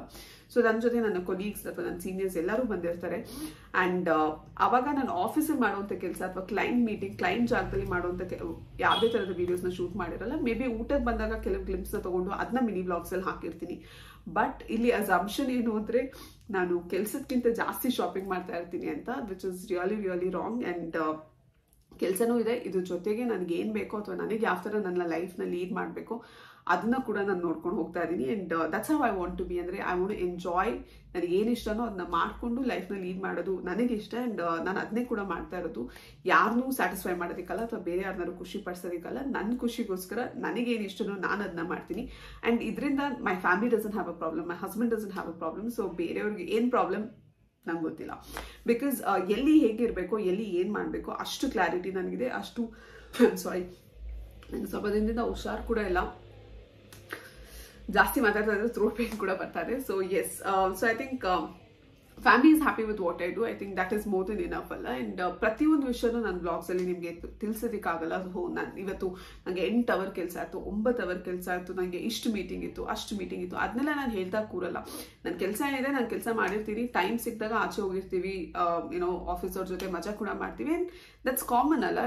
ಸೊ ನನ್ನ ಜೊತೆ ನನ್ನ ಕೊಲೀಗ್ಸ್ ಅಥವಾ ನನ್ನ ಸೀನಿಯರ್ಸ್ ಎಲ್ಲರೂ ಬಂದಿರ್ತಾರೆ. ಆ್ಯಂಡ್ ಅವಾಗ ನಾನು ಆಫೀಸಲ್ಲಿ ಮಾಡುವಂಥ ಕೆಲಸ ಅಥವಾ ಕ್ಲೈಂಟ್ ಮೀಟಿಂಗ್, ಕ್ಲೈಂಟ್ ಜಾಗದಲ್ಲಿ ಮಾಡುವಂಥ ಯಾವುದೇ ಥರದ ವೀಡಿಯೋಸ್ನ ಶೂಟ್ ಮಾಡಿರಲ್ಲ. ಮೇ ಬಿ ಊಟಕ್ಕೆ ಬಂದಾಗ ಕೆಲವು ಗ್ಲಿಮ್ಸ್ನ ತೊಗೊಂಡು ಅದನ್ನ ಮಿನಿ ಬ್ಲಾಗ್ಸಲ್ಲಿ ಹಾಕಿರ್ತೀನಿ. ಬಟ್ ಇಲ್ಲಿ ಅಸಂಪ್ಷನ್ ಏನು ಅಂದರೆ ನಾನು ಕೆಲಸಕ್ಕಿಂತ ಜಾಸ್ತಿ ಶಾಪಿಂಗ್ ಮಾಡ್ತಾ ಇರ್ತೀನಿ ಅಂತ, which is really really wrong. And ಕೆಲಸನೂ ಇದೆ, ಇದ್ರ ಜೊತೆಗೆ ನನಗೆ ಏನು ಬೇಕೋ ಅಥವಾ ನನಗೆ ಯಾವ ಥರ ನನ್ನ ಲೈಫ್ನ ಲೀಡ್ ಮಾಡಬೇಕು ಅದನ್ನ ಕೂಡ ನಾನು ನೋಡ್ಕೊಂಡು ಹೋಗ್ತಾ ಇದ್ದೀನಿ. And that's how I want to be. ಅಂದರೆ ಐ ವಾಂಟ್ ಟು ಎಂಜಾಯ್, ನನಗೆ ಏನು ಇಷ್ಟನೋ ಅದನ್ನ ಮಾಡಿಕೊಂಡು ಲೈಫ್ನ ಲೀಡ್ ಮಾಡೋದು ನನಗೆ ಇಷ್ಟ. ಆ್ಯಂಡ್ ನಾನು ಅದನ್ನೇ ಕೂಡ ಮಾಡ್ತಾ ಇರೋದು. ಯಾರನ್ನೂ ಸ್ಯಾಟಿಸ್ಫೈ ಮಾಡೋದಕ್ಕಲ್ಲ ಅಥವಾ ಬೇರೆ ಯಾರನ್ನಾರು ಖುಷಿ ಪಡಿಸೋದಕ್ಕಲ್ಲ. ನನ್ನ ಖುಷಿಗೋಸ್ಕರ ನನಗೇನು ಇಷ್ಟನೋ ನಾನು ಅದನ್ನ ಮಾಡ್ತೀನಿ. ಆ್ಯಂಡ್ ಇದರಿಂದ my family doesn't have a problem, my husband doesn't have a problem. So ಬೇರೆಯವ್ರಿಗೆ ಏನು ಪ್ರಾಬ್ಲಮ್ ನಂಗೆ ಗೊತ್ತಿಲ್ಲ. ಬಿಕಾಸ್ ಎಲ್ಲಿ ಹೇಗಿರಬೇಕು, ಎಲ್ಲಿ ಏನು ಮಾಡಬೇಕು ಅಷ್ಟು ಕ್ಲಾರಿಟಿ ನನಗಿದೆ. ಅಷ್ಟು ಸಾರಿ, ನನಗೆ ಸ್ವಲ್ಪ ದಿನದಿಂದ ಹುಷಾರು ಕೂಡ ಇಲ್ಲ, ಜಾಸ್ತಿ ಮಾತಾಡ್ತಾ ಇದ್ರೆ ಥ್ರೋಟ್ ಪೇನ್ ಕೂಡ ಬರ್ತಾ ಇದೆ. So yes, so I think family is happy with what I do. I think that is more than enough ಅಲ್ಲ. ಆ್ಯಂಡ್ ಪ್ರತಿಯೊಂದು ವಿಷಯನೂ ನನ್ನ ಬ್ಲಾಗ್ಸಲ್ಲಿ ನಿಮಗೆ ತಿಳಿಸೋದಕ್ಕಾಗಲ್ಲ. ಸೊ ನಾನು ಇವತ್ತು ನನಗೆ 8 ಅವರ್ ಕೆಲಸ ಆಯಿತು, 9 ಅವರ್ ಕೆಲಸ ಆಯಿತು, ನನಗೆ ಇಷ್ಟು ಮೀಟಿಂಗ್ ಇತ್ತು, ಅಷ್ಟು ಮೀಟಿಂಗ್ ಇತ್ತು, ಅದನ್ನೆಲ್ಲ ನಾನು ಹೇಳ್ತಾ ಕೂರಲ್ಲ. ನನ್ನ ಕೆಲಸ ಏನಿದೆ ನಾನು ಕೆಲಸ ಮಾಡಿರ್ತೀನಿ, ಟೈಮ್ ಸಿಕ್ಕಿದಾಗ ಆಚೆ ಹೋಗಿರ್ತೀವಿ, ಏನೋ ಆಫೀಸವ್ರ ಜೊತೆ ಮಜಾ ಕೂಡ ಮಾಡ್ತೀವಿ. ಆ್ಯಂಡ್ ದಟ್ಸ್ ಕಾಮನ್ ಅಲ್ಲ.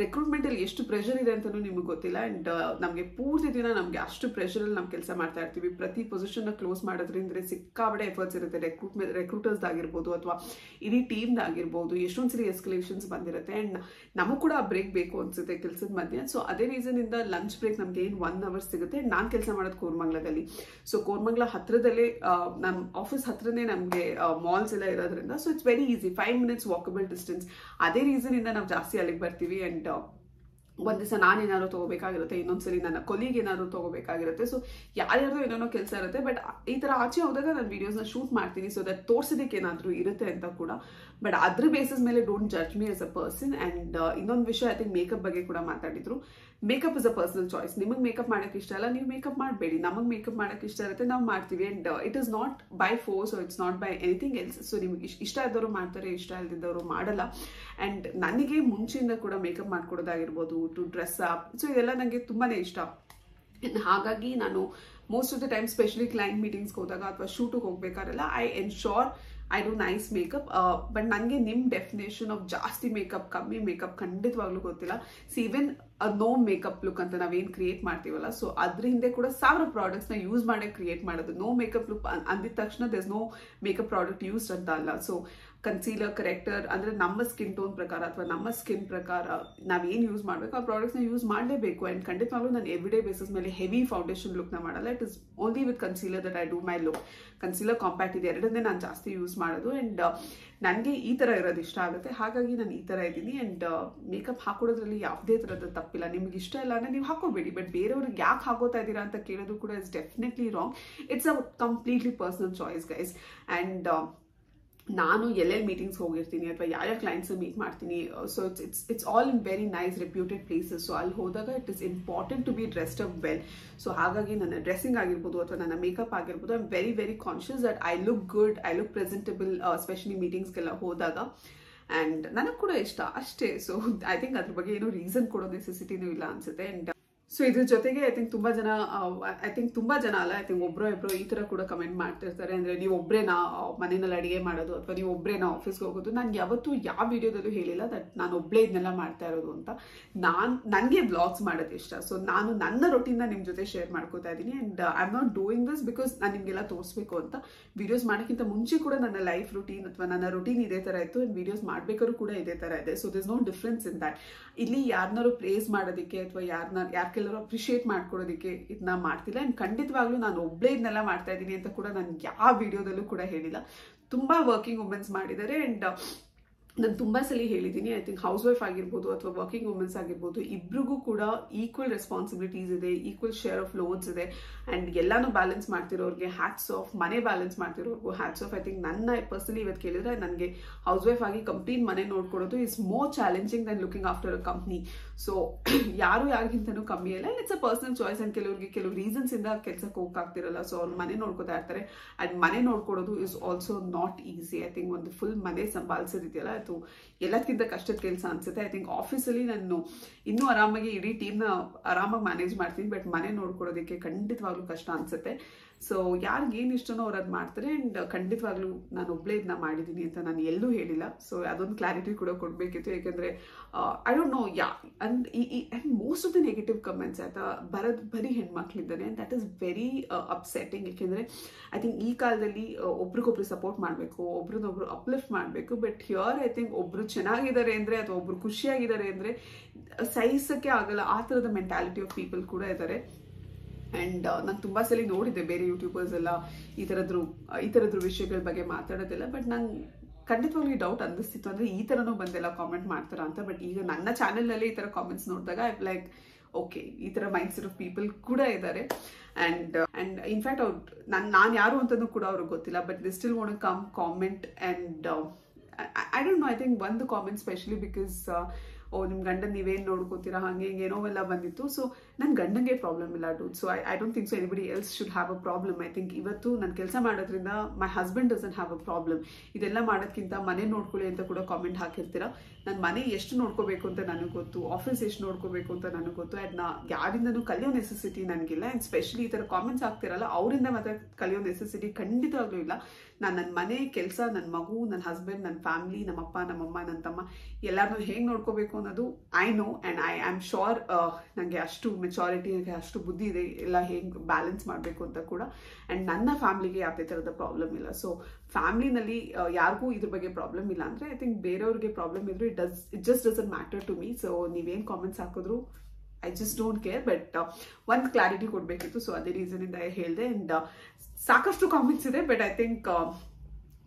ರೆಕ್ರೂಟ್ಮೆಂಟಲ್ಲಿ ಎಷ್ಟು ಪ್ರೆಷರ್ ಇದೆ ಅಂತಲೂ ನಿಮಗೆ ಗೊತ್ತಿಲ್ಲ. ಆ್ಯಂಡ್ ನಮಗೆ ಪೂರ್ತಿ ದಿನ ನಮಗೆ ಅಷ್ಟು ಪ್ರೆಷರಲ್ಲಿ ನಾವು ಕೆಲಸ ಮಾಡ್ತಾ ಇರ್ತೀವಿ. ಪ್ರತಿ ಪೊಸಿಷನ್ನ ಕ್ಲೋಸ್ ಮಾಡೋದ್ರಿಂದ ಸಿಕ್ಕಾಬಡೆ ಎಫರ್ಟ್ಸ್ ಇರುತ್ತೆ. ರೆಕ್ರೂಟರ್ಸ್ ಆಗಿರ್ಬೋದು ಅಥವಾ ಇಡೀ ಟೀಮ್ದಾಗಿರ್ಬೋದು. ಎಷ್ಟೊಂದು ಸರಿ ಎಸ್ಕಲೇಷನ್ಸ್ ಬಂದಿರುತ್ತೆ. ಆ್ಯಂಡ್ ನಮಗೂ ಕೂಡ ಬ್ರೇಕ್ ಬೇಕು ಅನ್ಸುತ್ತೆ ಕೆಲಸದ ಮಧ್ಯೆ. ಸೊ ಅದೇ ರೀಸನಿಂದ ಲಂಚ್ ಬ್ರೇಕ್ ನಮಗೆ ಏನು 1 ಅವರ್ ಸಿಗುತ್ತೆ. ಆ್ಯಂಡ್ ನಾನು ಕೆಲಸ ಮಾಡೋದು ಕೋರ್ಮಂಗ್ಲದಲ್ಲಿ. ಸೊ ಕೋರ್ಮಂಗ್ಲ ಹತ್ರದಲ್ಲೇ ನಮ್ಮ ಆಫೀಸ್ ಹತ್ರನೇ ನಮಗೆ ಮಾಲ್ಸ್ ಎಲ್ಲ ಇರೋದ್ರಿಂದ so it's very easy, 5 minutes walkable distance. ಅದೇ ರೀಸನಿಂದ ನಾವು ಜಾಸ್ತಿ ಅಲ್ಲಿಗೆ ಬರ್ತೀವಿ. ಆ್ಯಂಡ್ ಒಂದು ದಿವಸ ನಾನೇನಾದ್ರು ತೊಗೋಬೇಕಾಗಿರುತ್ತೆ, ಇನ್ನೊಂದ್ಸರಿ ನನ್ನ ಕೊಲೀಗ್ ಏನಾದ್ರು ತೊಗೋಬೇಕಾಗಿರುತ್ತೆ. ಸೊ ಯಾರ್ಯಾರ್ದು ಏನೇನೋ ಕೆಲಸ ಇರುತ್ತೆ. ಬಟ್ ಈ ಥರ ಆಚೆ ಹೋದಾಗ ನಾನು ವೀಡಿಯೋಸ್ನ ಶೂಟ್ ಮಾಡ್ತೀನಿ, ಸೊ ದಟ್ ತೋರ್ಸೋದಕ್ಕೆ ಏನಾದರೂ ಇರುತ್ತೆ ಅಂತ ಕೂಡ. ಬಟ್ ಅದ್ರ ಬೇಸಿಸ್ ಮೇಲೆ don't judge me as a person. And ಇನ್ನೊಂದು ವಿಷಯ, ಐ ಥಿಂಕ್ ಮೇಕಪ್ ಬಗ್ಗೆ ಕೂಡ ಮಾತಾಡಿದ್ರು. Makeup is a personal choice. ನಿಮಗೆ ಮೇಕಪ್ ಮಾಡೋಕ್ಕೆ ಇಷ್ಟ ಇಲ್ಲ, ನೀವು ಮೇಕಪ್ ಮಾಡಬೇಡಿ. ನಮಗೆ ಮೇಕಪ್ ಮಾಡೋಕ್ಕೆ ಇಷ್ಟ ಇರುತ್ತೆ, ನಾವು ಮಾಡ್ತೀವಿ. And it is not by force, it's not by anything else. So ನಿಮಗೆ ಇಷ್ಟ ಇದ್ದವರು ಮಾಡ್ತಾರೆ, ಇಷ್ಟ ಇಲ್ದಿದ್ದವರು ಮಾಡಲ್ಲ. ಆ್ಯಂಡ್ ನನಗೆ ಮುಂಚೆಯಿಂದ ಕೂಡ ಮೇಕಪ್ ಮಾಡ್ಕೊಡೋದಾಗಿರ್ಬೋದು, ಟು ಡ್ರೆಸ್ ಅಪ್, ಸೊ ಇದೆಲ್ಲ ನನಗೆ ತುಂಬಾ ಇಷ್ಟ. ಹಾಗಾಗಿ ನಾನು most of the time specially client ಮೀಟಿಂಗ್ಸ್ಗೆ ಹೋದಾಗ ಅಥವಾ ಶೂಟಿಗೆ ಹೋಗ್ಬೇಕಾರೆಲ್ಲ I ensure I do nice makeup. But ನನಗೆ ನಿಮ್ಮ ಡೆಫಿನೇಷನ್ ಆಫ್ ಜಾಸ್ತಿ ಮೇಕಪ್, ಕಮ್ಮಿ ಮೇಕಪ್ ಖಂಡಿತವಾಗ್ಲೂ ಗೊತ್ತಿಲ್ಲ. See even no makeup look ಅಂತ ನಾವೇನು ಕ್ರಿಯೇಟ್ ಮಾಡ್ತೀವಲ್ಲ, ಸೊ ಅದ್ರ ಹಿಂದೆ ಕೂಡ 1000 ಪ್ರಾಡಕ್ಟ್ಸ್ನ ಯೂಸ್ ಮಾಡೇ ಕ್ರಿಯೇಟ್ ಮಾಡೋದು. ನೋ ಮೇಕಪ್ ಲುಕ್ ಅಂದಿದ ತಕ್ಷಣ there is no makeup product used ಅಂತ ಅಲ್ಲ. ಸೊ ಕನ್ಸೀಲರ್, ಕರೆಕ್ಟರ್, ಅಂದರೆ ನಮ್ಮ ಸ್ಕಿನ್ ಟೋನ್ ಪ್ರಕಾರ ಅಥವಾ ನಮ್ಮ ಸ್ಕಿನ್ ಪ್ರಕಾರ ನಾವೇನು ಯೂಸ್ ಮಾಡಬೇಕು ಆ ಪ್ರಾಡಕ್ಟ್ಸ್ನ ಯೂಸ್ ಮಾಡಲೇಬೇಕು. ಆ್ಯಂಡ್ ಖಂಡಿತವಾಗ್ಲೂ ನಾನು ಎವ್ರಿಡೇ ಬೇಸಿಸ್ ಮೇಲೆ ಹೆವಿ ಫೌಂಡೇಶನ್ ಲುಕ್ನ ಮಾಡಲ್ಲ. It is only with concealer that I do my look. Concealer, compact ಇದೆ ಎರಡನ್ನೇ ನಾನು ಜಾಸ್ತಿ ಯೂಸ್ ಮಾಡೋದು. ಆ್ಯಂಡ್ ನನಗೆ ಈ ಥರ ಇರೋದು ಇಷ್ಟ ಆಗುತ್ತೆ, ಹಾಗಾಗಿ ನಾನು ಈ ಥರ ಇದ್ದೀನಿ. ಆ್ಯಂಡ್ ಮೇಕಪ್ ಹಾಕೋದ್ರಲ್ಲಿ ಯಾವುದೇ ಥರದ ತಪ್ಪಿಲ್ಲ. ನಿಮ್ಗೆ ಇಷ್ಟ ಇಲ್ಲ ಅಂದರೆ ನೀವು ಹಾಕೋಬೇಡಿ. ಬಟ್ ಬೇರೆಯವ್ರಿಗೆ ಯಾಕೆ ಹಾಕೋತಾ ಇದ್ದೀರಾ ಅಂತ ಕೇಳೋದು ಕೂಡ is definitely wrong. It's a completely personal choice guys. And ನಾನು ಎಲ್ಲೆಲ್ಲಿ ಮೀಟಿಂಗ್ಸ್ ಹೋಗಿರ್ತೀನಿ ಅಥವಾ ಯಾವ್ಯಾವ ಕ್ಲೈಂಟ್ಸ್ ಮೀಟ್ ಮಾಡ್ತೀನಿ. So it's all in very nice reputed places. So ಅಲ್ಲಿ ಹೋದಾಗ it is important to be dressed up well. So ಹಾಗಾಗಿ ನನ್ನ ಡ್ರೆಸ್ಸಿಂಗ್ ಆಗಿರ್ಬೋದು ಅಥವಾ ನನ್ನ ಮೇಕಪ್ ಆಗಿರ್ಬೋದು, I am very very conscious that I look good, I look presentable, especially ಮೀಟಿಂಗ್ಸ್ಗೆಲ್ಲ ಹೋದಾಗ. ಆ್ಯಂಡ್ ನನಗೆ ಕೂಡ ಇಷ್ಟ ಅಷ್ಟೇ. ಸೊ ಐ ಥಿಂಕ್ ಅದ್ರ ಬಗ್ಗೆ ಏನೋ ರೀಸನ್ ಕೊಡೋ ನೆಸೆಸಿಟಿನೂ ಇಲ್ಲ ಅನ್ಸುತ್ತೆ. ಆ್ಯಂಡ್ ಸೊ ಇದ್ರ ಜೊತೆಗೆ ಐ ಥಿಂಕ್ ತುಂಬ ಜನ ಅಲ್ಲ, ಐ ಥಿಂಕ್ ಒಬ್ಬರು ಈ ಥರ ಕೂಡ ಕಮೆಂಟ್ ಮಾಡ್ತಿರ್ತಾರೆ. ಅಂದರೆ ನೀವು ಒಬ್ಬರೇನಾ ಮನೆಯಲ್ಲಿ ಅಡುಗೆ ಮಾಡೋದು ಅಥವಾ ನೀವು ಒಬ್ಬರೇನಾ ಆಫೀಸ್ಗೆ ಹೋಗೋದು. ನಾನು ಯಾವತ್ತೂ ಯಾವ ವಿಡಿಯೋದಲ್ಲೂ ಹೇಳಿಲ್ಲ ದಟ್ ನಾನು ಒಬ್ಬಳೇ ಇದನ್ನೆಲ್ಲ ಮಾಡ್ತಾ ಇರೋದು ಅಂತ. ನನಗೆ ವ್ಲಾಗ್ಸ್ ಮಾಡೋದು ಇಷ್ಟ. ಸೊ ನಾನು ನನ್ನ ರೊಟೀನ್ನ ನಿಮ್ಮ ಜೊತೆ ಶೇರ್ ಮಾಡ್ಕೋತಾ ಇದ್ದೀನಿ. And I am not doing this because ನಾನು ನಿಮಗೆಲ್ಲ ತೋರಿಸ್ಬೇಕು ಅಂತ. ವಿಡಿಯೋಸ್ ಮಾಡೋಕ್ಕಿಂತ ಮುಂಚೆ ಕೂಡ ನನ್ನ ಲೈಫ್ ರೂಟೀನ್ ಅಥವಾ ನನ್ನ ರೂಟೀನ್ ಇದೇ ಥರ ಇತ್ತು. ಆ್ಯಂಡ್ ವಿಡಿಯೋಸ್ ಮಾಡಬೇಕಾದ್ರೂ ಕೂಡ ಇದೇ ಥರ ಇದೆ. So this no difference in that. ಇಲ್ಲಿ ಯಾರನ್ನಾರು ಪ್ರೇಸ್ ಮಾಡೋದಕ್ಕೆ ಅಥವಾ ಯಾರಿಗೆಲ್ಲರೂ ಅಪ್ರಿಷಿಯೇಟ್ ಮಾಡ್ಕೊಡೋದಕ್ಕೆ ಇದನ್ನ ಮಾಡ್ತಿಲ್ಲ. ಆ್ಯಂಡ್ ಖಂಡಿತವಾಗ್ಲೂ ನಾನು ಒಬ್ಬಳೇ ಇದನ್ನೆಲ್ಲ ಮಾಡ್ತಾ ಇದ್ದೀನಿ ಅಂತ ಕೂಡ ನಾನು ಯಾವ ವಿಡಿಯೋದಲ್ಲೂ ಕೂಡ ಹೇಳಿಲ್ಲ. ತುಂಬ ವರ್ಕಿಂಗ್ ವುಮೆನ್ಸ್ ಮಾಡಿದ್ದಾರೆ. ಆ್ಯಂಡ್ ನಾನು ತುಂಬ ಸಲ ಹೇಳಿದ್ದೀನಿ, ಐ ಥಿಂಕ್ ಹೌಸ್ ವೈಫ್ ಆಗಿರ್ಬೋದು ಅಥವಾ ವರ್ಕಿಂಗ್ ವುಮೆನ್ಸ್ ಆಗಿರ್ಬೋದು, ಇಬ್ರಿಗೂ ಕೂಡ ಈಕ್ವಲ್ ರೆಸ್ಪಾನ್ಸಿಬಿಲಿಟೀಸ್ ಇದೆ, ಈಕ್ವಲ್ ಶೇರ್ ಆಫ್ ಲೋಡ್ಸ್ ಇದೆ. ಆ್ಯಂಡ್ ಎಲ್ಲಾನು ಬ್ಯಾಲೆನ್ಸ್ ಮಾಡ್ತಿರೋರಿಗೆ ಹ್ಯಾಟ್ಸ್ ಆಫ್, ಮನೆ ಬ್ಯಾಲೆನ್ಸ್ ಮಾಡ್ತಿರೋರ್ಗೂ ಹ್ಯಾಟ್ಸ್ ಆಫ್. ಐ ಥಿಂಕ್ ನನ್ನ ಪರ್ಸನಲಿ ಇವತ್ತು ಕೇಳಿದ್ರೆ ನನಗೆ ಹೌಸ್ ವೈಫ್ ಆಗಿ ಕಂಪ್ಲೀಟ್ ಮನೆ ನೋಡ್ಕೊಡೋದು is more challenging than looking after a company. So ಯಾರಿಗಿಂತನೂ ಕಮ್ಮಿ ಅಲ್ಲ. It's a personal choice. And ಕೆಲವು ರೀಸನ್ಸ್ ಇಂದ ಕೆಲಸಕ್ಕೆ ಹೋಗಕ್ಕಾಗ್ತಿರಲ್ಲ. ಸೊ ಅವ್ರು ಮನೆ ನೋಡ್ಕೋತಾ ಇರ್ತಾರೆ. ಆ್ಯಂಡ್ ಮನೆ ನೋಡ್ಕೊಡೋದು is also not easy. I think ಒಂದು ಫುಲ್ ಮನೆ ಸಂಭಾಳಿಸೋದಿದೆಯಲ್ಲ, ಅದು ಎಲ್ಲದಕ್ಕಿಂತ ಕಷ್ಟದ ಕೆಲಸ ಅನ್ಸುತ್ತೆ. ಐ ಥಿಂಕ್ ಆಫೀಸಲ್ಲಿ ನಾನು ಇನ್ನೂ ಆರಾಮಾಗಿ ಇಡೀ ಟೀಮ್ನ ಆರಾಮಾಗಿ ಮ್ಯಾನೇಜ್ ಮಾಡ್ತೀನಿ. ಬಟ್ ಮನೆ ನೋಡ್ಕೊಡೋದಕ್ಕೆ ಖಂಡಿತವಾಗ್ಲೂ ಕಷ್ಟ ಅನ್ಸುತ್ತೆ. ಸೊ ಯಾರಿಗೇನು ಇಷ್ಟನೋ ಅವ್ರು ಅದು ಮಾಡ್ತಾರೆ. ಆ್ಯಂಡ್ ಖಂಡಿತವಾಗ್ಲೂ ನಾನು ಒಬ್ಬಳೇ ಇದನ್ನ ಮಾಡಿದ್ದೀನಿ ಅಂತ ನಾನು ಎಲ್ಲೂ ಹೇಳಿಲ್ಲ. ಸೊ ಅದೊಂದು ಕ್ಲಾರಿಟಿ ಕೂಡ ಕೊಡಬೇಕಿತ್ತು. ಯಾಕೆಂದರೆ I don't know and most of the negative comments ಆಯ್ತಾ ಬರೋದು ಬರೀ ಹೆಣ್ಮಕ್ಳಿದ್ದಾನೆ. And that is very upsetting. ಯಾಕೆಂದರೆ ಐ ಥಿಂಕ್ ಈ ಕಾಲದಲ್ಲಿ ಒಬ್ರಿಗೊಬ್ರು ಸಪೋರ್ಟ್ ಮಾಡಬೇಕು, ಒಬ್ರನ್ನೊಬ್ರು ಅಪ್ಲಿಫ್ಟ್ ಮಾಡಬೇಕು. ಬಟ್ ಹಿಯರ್ ಐ ಥಿಂಕ್ ಒಬ್ರು ಚೆನ್ನಾಗಿದ್ದಾರೆ ಅಂದರೆ ಅಥವಾ ಒಬ್ರು ಖುಷಿಯಾಗಿದ್ದಾರೆ ಅಂದರೆ ಸಹಿಸೋಕ್ಕೆ ಆಗಲ್ಲ. ಆ ಥರದ ಮೆಂಟಾಲಿಟಿ ಆಫ್ ಪೀಪಲ್ ಕೂಡ ಇದ್ದಾರೆ. ಆ್ಯಂಡ್ ನಾನು ತುಂಬ ಸಲ ನೋಡಿದ್ದೆ ಬೇರೆ ಯೂಟ್ಯೂಬರ್ಸ್ ಎಲ್ಲ ಈ ಥರದ್ರ ವಿಷಯಗಳ ಬಗ್ಗೆ ಮಾತಾಡೋದಿಲ್ಲ. ಬಟ್ ನಂಗೆ ಖಂಡಿತವಾಗ್ಲೂ ಡೌಟ್ ಅನ್ನಿಸ್ತಿತ್ತು, ಅಂದರೆ ಈ ಥರನೂ ಬಂದೆಲ್ಲ ಕಾಮೆಂಟ್ ಮಾಡ್ತಾರ ಅಂತ. ಬಟ್ ಈಗ ನನ್ನ ಚಾನೆಲ್ನಲ್ಲಿ ಈ ಥರ ಕಾಮೆಂಟ್ಸ್ ನೋಡಿದಾಗ ಐ ಲೈಕ್ ಓಕೆ, ಈ ಥರ ಮೈಂಡ್ ಸೆಟ್ ಆಫ್ ಪೀಪಲ್ ಕೂಡ ಇದ್ದಾರೆ. ಆ್ಯಂಡ್ ಇನ್ಫ್ಯಾಕ್ಟ್ ಅವ್ರು ನಾನು ಯಾರು ಅಂತಲೂ ಕೂಡ ಅವ್ರಿಗೆ ಗೊತ್ತಿಲ್ಲ. But they still want to come comment. And I don't know, I think ಒಂದು ಕಾಮೆಂಟ್ ಸ್ಪೆಷಲಿ ಬಿಕಾಸ್ ನಿಮ್ಮ ಗಂಡನ ನೀವೇನು ನೋಡ್ಕೋತೀರಾ ಹಾಗೆ ಹಿಂಗೆ ಏನೋ ಎಲ್ಲ ಬಂದಿತ್ತು. ಸೊ ನನ್ನ ಗಂಡಂಗೆ ಪ್ರಾಬ್ಲಮ್ ಇಲ್ಲ dude. So I don't think so anybody else should have a problem. I think ಇವತ್ತು ನಾನು ಕೆಲಸ ಮಾಡೋದ್ರಿಂದ my husband doesn't have a problem. ಇದೆಲ್ಲ ಮಾಡೋದ್ಕಿಂತ ಮನೆ ನೋಡ್ಕೊಳ್ಳಿ ಅಂತ ಕೂಡ ಕಾಮೆಂಟ್ ಹಾಕಿರ್ತೀರಾ. ನಾನು ಮನೆ ಎಷ್ಟು ನೋಡ್ಕೋಬೇಕು ಅಂತ ನನಗೆ ಗೊತ್ತು, ಆಫೀಸ್ ಎಷ್ಟು ನೋಡ್ಕೋಬೇಕು ಅಂತ ನನಗೆ ಗೊತ್ತು. ಆ್ಯಂಡ್ ಯಾರಿಂದನೂ ಕಲಿಯೋ ನೆಸೆಸಿಟಿ ನನಗಿಲ್ಲ. ಆ್ಯಂಡ್ ಸ್ಪೆಷಲಿ ಈ ಥರ ಕಾಮೆಂಟ್ಸ್ ಆಗ್ತಿರಲ್ಲ, ಅವರಿಂದ ಮಾತ್ರ ಕಲಿಯೋ ನೆಸೆಸಿಟಿ ಖಂಡಿತವಾಗ್ಲೂ ಇಲ್ಲ. ನಾನು ನನ್ನ ಮನೆ ಕೆಲಸ, ನನ್ನ ಮಗು, ನನ್ನ ಹಸ್ಬೆಂಡ್, ನನ್ನ ಫ್ಯಾಮಿಲಿ, ನಮ್ಮಪ್ಪ ನಮ್ಮಮ್ಮ, ನನ್ನ ತಮ್ಮ ಎಲ್ಲರನ್ನೂ ಹೇಗೆ ನೋಡ್ಕೋಬೇಕು ಅನ್ನೋದು I know. And I am sure ನನಗೆ ಅಷ್ಟು ಮೆಚಾರಿಟಿ, ನನಗೆ ಅಷ್ಟು ಬುದ್ಧಿ ಇದೆ ಎಲ್ಲ ಹೇಗೆ ಬ್ಯಾಲೆನ್ಸ್ ಮಾಡಬೇಕು ಅಂತ ಕೂಡ. ಆ್ಯಂಡ್ ನನ್ನ ಫ್ಯಾಮಿಲಿಗೆ ಯಾವುದೇ ಥರದ ಪ್ರಾಬ್ಲಮ್ ಇಲ್ಲ. ಸೊ ಫ್ಯಾಮಿಲಿನಲ್ಲಿ ಯಾರಿಗೂ ಇದ್ರ ಬಗ್ಗೆ ಪ್ರಾಬ್ಲಮ್ ಇಲ್ಲ ಅಂದರೆ ಐ ಥಿಂಕ್ ಬೇರೆಯವ್ರಿಗೆ ಪ್ರಾಬ್ಲಮ್ ಇದ್ರು it just doesn't matter to me. So ನೀವೇನು ಕಾಮೆಂಟ್ಸ್ ಹಾಕಿದ್ರು I just don't care. But ಒಂದು ಕ್ಲಾರಿಟಿ ಕೊಡಬೇಕಿತ್ತು. ಸೊ ಅದೇ ರೀಸನಿಂದ ಹೇಳಿದೆ. ಆ್ಯಂಡ್ ಸಾಕಷ್ಟು ಕಾಮೆಂಟ್ಸ್ ಇದೆ. ಬಟ್ ಐ ಥಿಂಕ್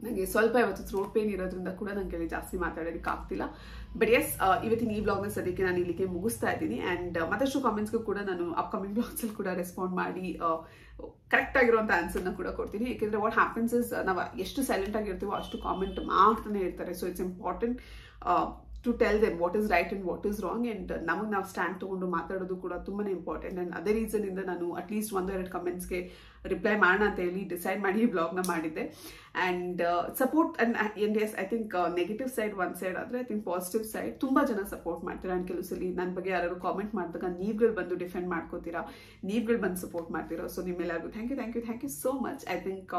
ನನಗೆ ಸ್ವಲ್ಪ ಇವತ್ತು ಥ್ರೋಟ್ ಪೇನ್ ಇರೋದ್ರಿಂದ ಕೂಡ ನನಗೆ ಜಾಸ್ತಿ ಮಾತಾಡೋದಕ್ಕೆ ಆಗ್ತಿಲ್ಲ. ಬಟ್ ಎಸ್, ಇವತ್ತಿನ ಈ ಬ್ಲಾಗ್ನ ಸದ್ಯಕ್ಕೆ ನಾನು ಇಲ್ಲಿಗೆ ಮುಗಿಸ್ತಾ ಇದ್ದೀನಿ. ಆ್ಯಂಡ್ ಮತ್ತಷ್ಟು ಕಾಮೆಂಟ್ಸ್ಗೂ ಕೂಡ ನಾನು ಅಪ್ಕಮಿಂಗ್ ಬ್ಲಾಗ್ಸಲ್ಲಿ ಕೂಡ ರೆಸ್ಪಾಂಡ್ ಮಾಡಿ ಕರೆಕ್ಟ್ ಆಗಿರುವಂಥ ಆನ್ಸರ್ನ ಕೂಡ ಕೊಡ್ತೀನಿ. ಯಾಕೆಂದರೆ ವಾಟ್ ಹ್ಯಾಪನ್ಸ್ ಇಸ್ ನಾವು ಎಷ್ಟು ಸೈಲೆಂಟ್ ಆಗಿರ್ತೀವೋ ಅಷ್ಟು ಕಾಮೆಂಟ್ ಮಾಡ್ತಾನೆ ಇರ್ತಾರೆ. So it's important to tell them what is right and what is wrong. And ನಮಗೆ ನಾವು ಸ್ಟ್ಯಾಂಡ್ ತೊಗೊಂಡು ಮಾತಾಡೋದು ಕೂಡ ತುಂಬಾ ಇಂಪಾರ್ಟೆಂಟ್. ಆ್ಯಂಡ್ ಅದೇ ರೀಸನಿಂದ ನಾನು ಅಟ್ಲೀಸ್ಟ್ 1-2 ಕಮೆಂಟ್ಸ್ಗೆ ರಿಪ್ಲೈ ಮಾಡೋಣ ಅಂತ ಹೇಳಿ ಡಿಸೈಡ್ ಮಾಡಿ ಈ ಬ್ಲಾಗ್ನ ಮಾಡಿದ್ದೆ. And support and yes, I think negative side ಒಂದು ಸೈಡ್ ಆದರೆ ಐ ಥಿಂಕ್ ಪಾಸಿಟಿವ್ ಸೈಡ್ ತುಂಬ ಜನ ಸಪೋರ್ಟ್ ಮಾಡ್ತೀರಾ. ಆ್ಯಂಡ್ ಕೆಲವು ಸಲ ನನ್ನ ಬಗ್ಗೆ ಯಾರು ಕಾಮೆಂಟ್ ಮಾಡಿದಾಗ ನೀವುಗಳು ಬಂದು ಡಿಫೆಂಡ್ ಮಾಡ್ಕೋತೀರಾ, ನೀವುಗಳು ಬಂದು ಸಪೋರ್ಟ್ ಮಾಡ್ತೀರಾ. ಸೊ ನಿಮ್ಮೆಲ್ಲರಿಗೂ thank you so much. I think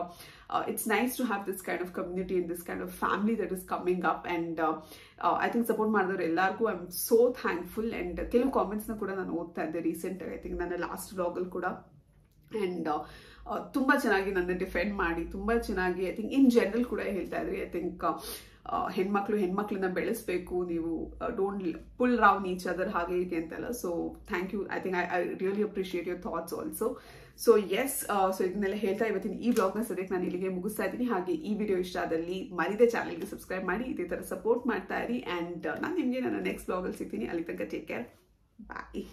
it's nice to have this kind of community in this kind of family that is coming up. And I think support ಮಾಡಿದವರು ಎಲ್ಲರಿಗೂ I am so thankful. And ಕೆಲವು ಕಾಮೆಂಟ್ಸ್ನ ಕೂಡ ನಾನು ಓದ್ತಾ ಇದ್ದೆ ರೀಸೆಂಟಾಗಿ, I think ನನ್ನ ಲಾಸ್ಟ್ ಬ್ಲಾಗಲ್ಲಿ ಕೂಡ. ಆ್ಯಂಡ್ ತುಂಬ ಚೆನ್ನಾಗಿ ನನ್ನ ಡಿಫೆಂಡ್ ಮಾಡಿ ತುಂಬ ಚೆನ್ನಾಗಿ ಐ ಥಿಂಕ್ ಇನ್ ಜನರಲ್ ಕೂಡ ಹೇಳ್ತಾ ಇದ್ರಿ. ಐ ಥಿಂಕ್ ಹೆಣ್ಮಕ್ಳನ್ನ ಬೆಳೆಸಬೇಕು, ನೀವು don't pull round each other ಹಾಗೆ ಹೀಗೆ ಅಂತೆಲ್ಲ. So thank you. I think I really appreciate your thoughts also. So yes, so ಇದನ್ನೆಲ್ಲ ಹೇಳ್ತಾ ಇವತ್ತಿನ ಈ ಬ್ಲಾಗ್ನ ಸದ್ಯಕ್ಕೆ ನಾನು ಇಲ್ಲಿಗೆ ಮುಗಿಸ್ತಾ ಇದ್ದೀನಿ. ಹಾಗೆ ಈ ವಿಡಿಯೋ ಇಷ್ಟ ಆದಲ್ಲಿ ಮರಿದೇ ಚಾನಲ್ಗೆ ಸಬ್ಸ್ಕ್ರೈಬ್ ಮಾಡಿ ಇದೇ ಥರ ಸಪೋರ್ಟ್ ಮಾಡ್ತಾ ಇರಿ. ಆ್ಯಂಡ್ ನಾನು ನಿಮಗೆ ನನ್ನ ನೆಕ್ಸ್ಟ್ ಬ್ಲಾಗಲ್ಲಿ ಸಿಗ್ತೀನಿ. ಅಲ್ಲಿ ತನಕ ಟೇಕ್ ಕೇರ್, ಬಾಯ್.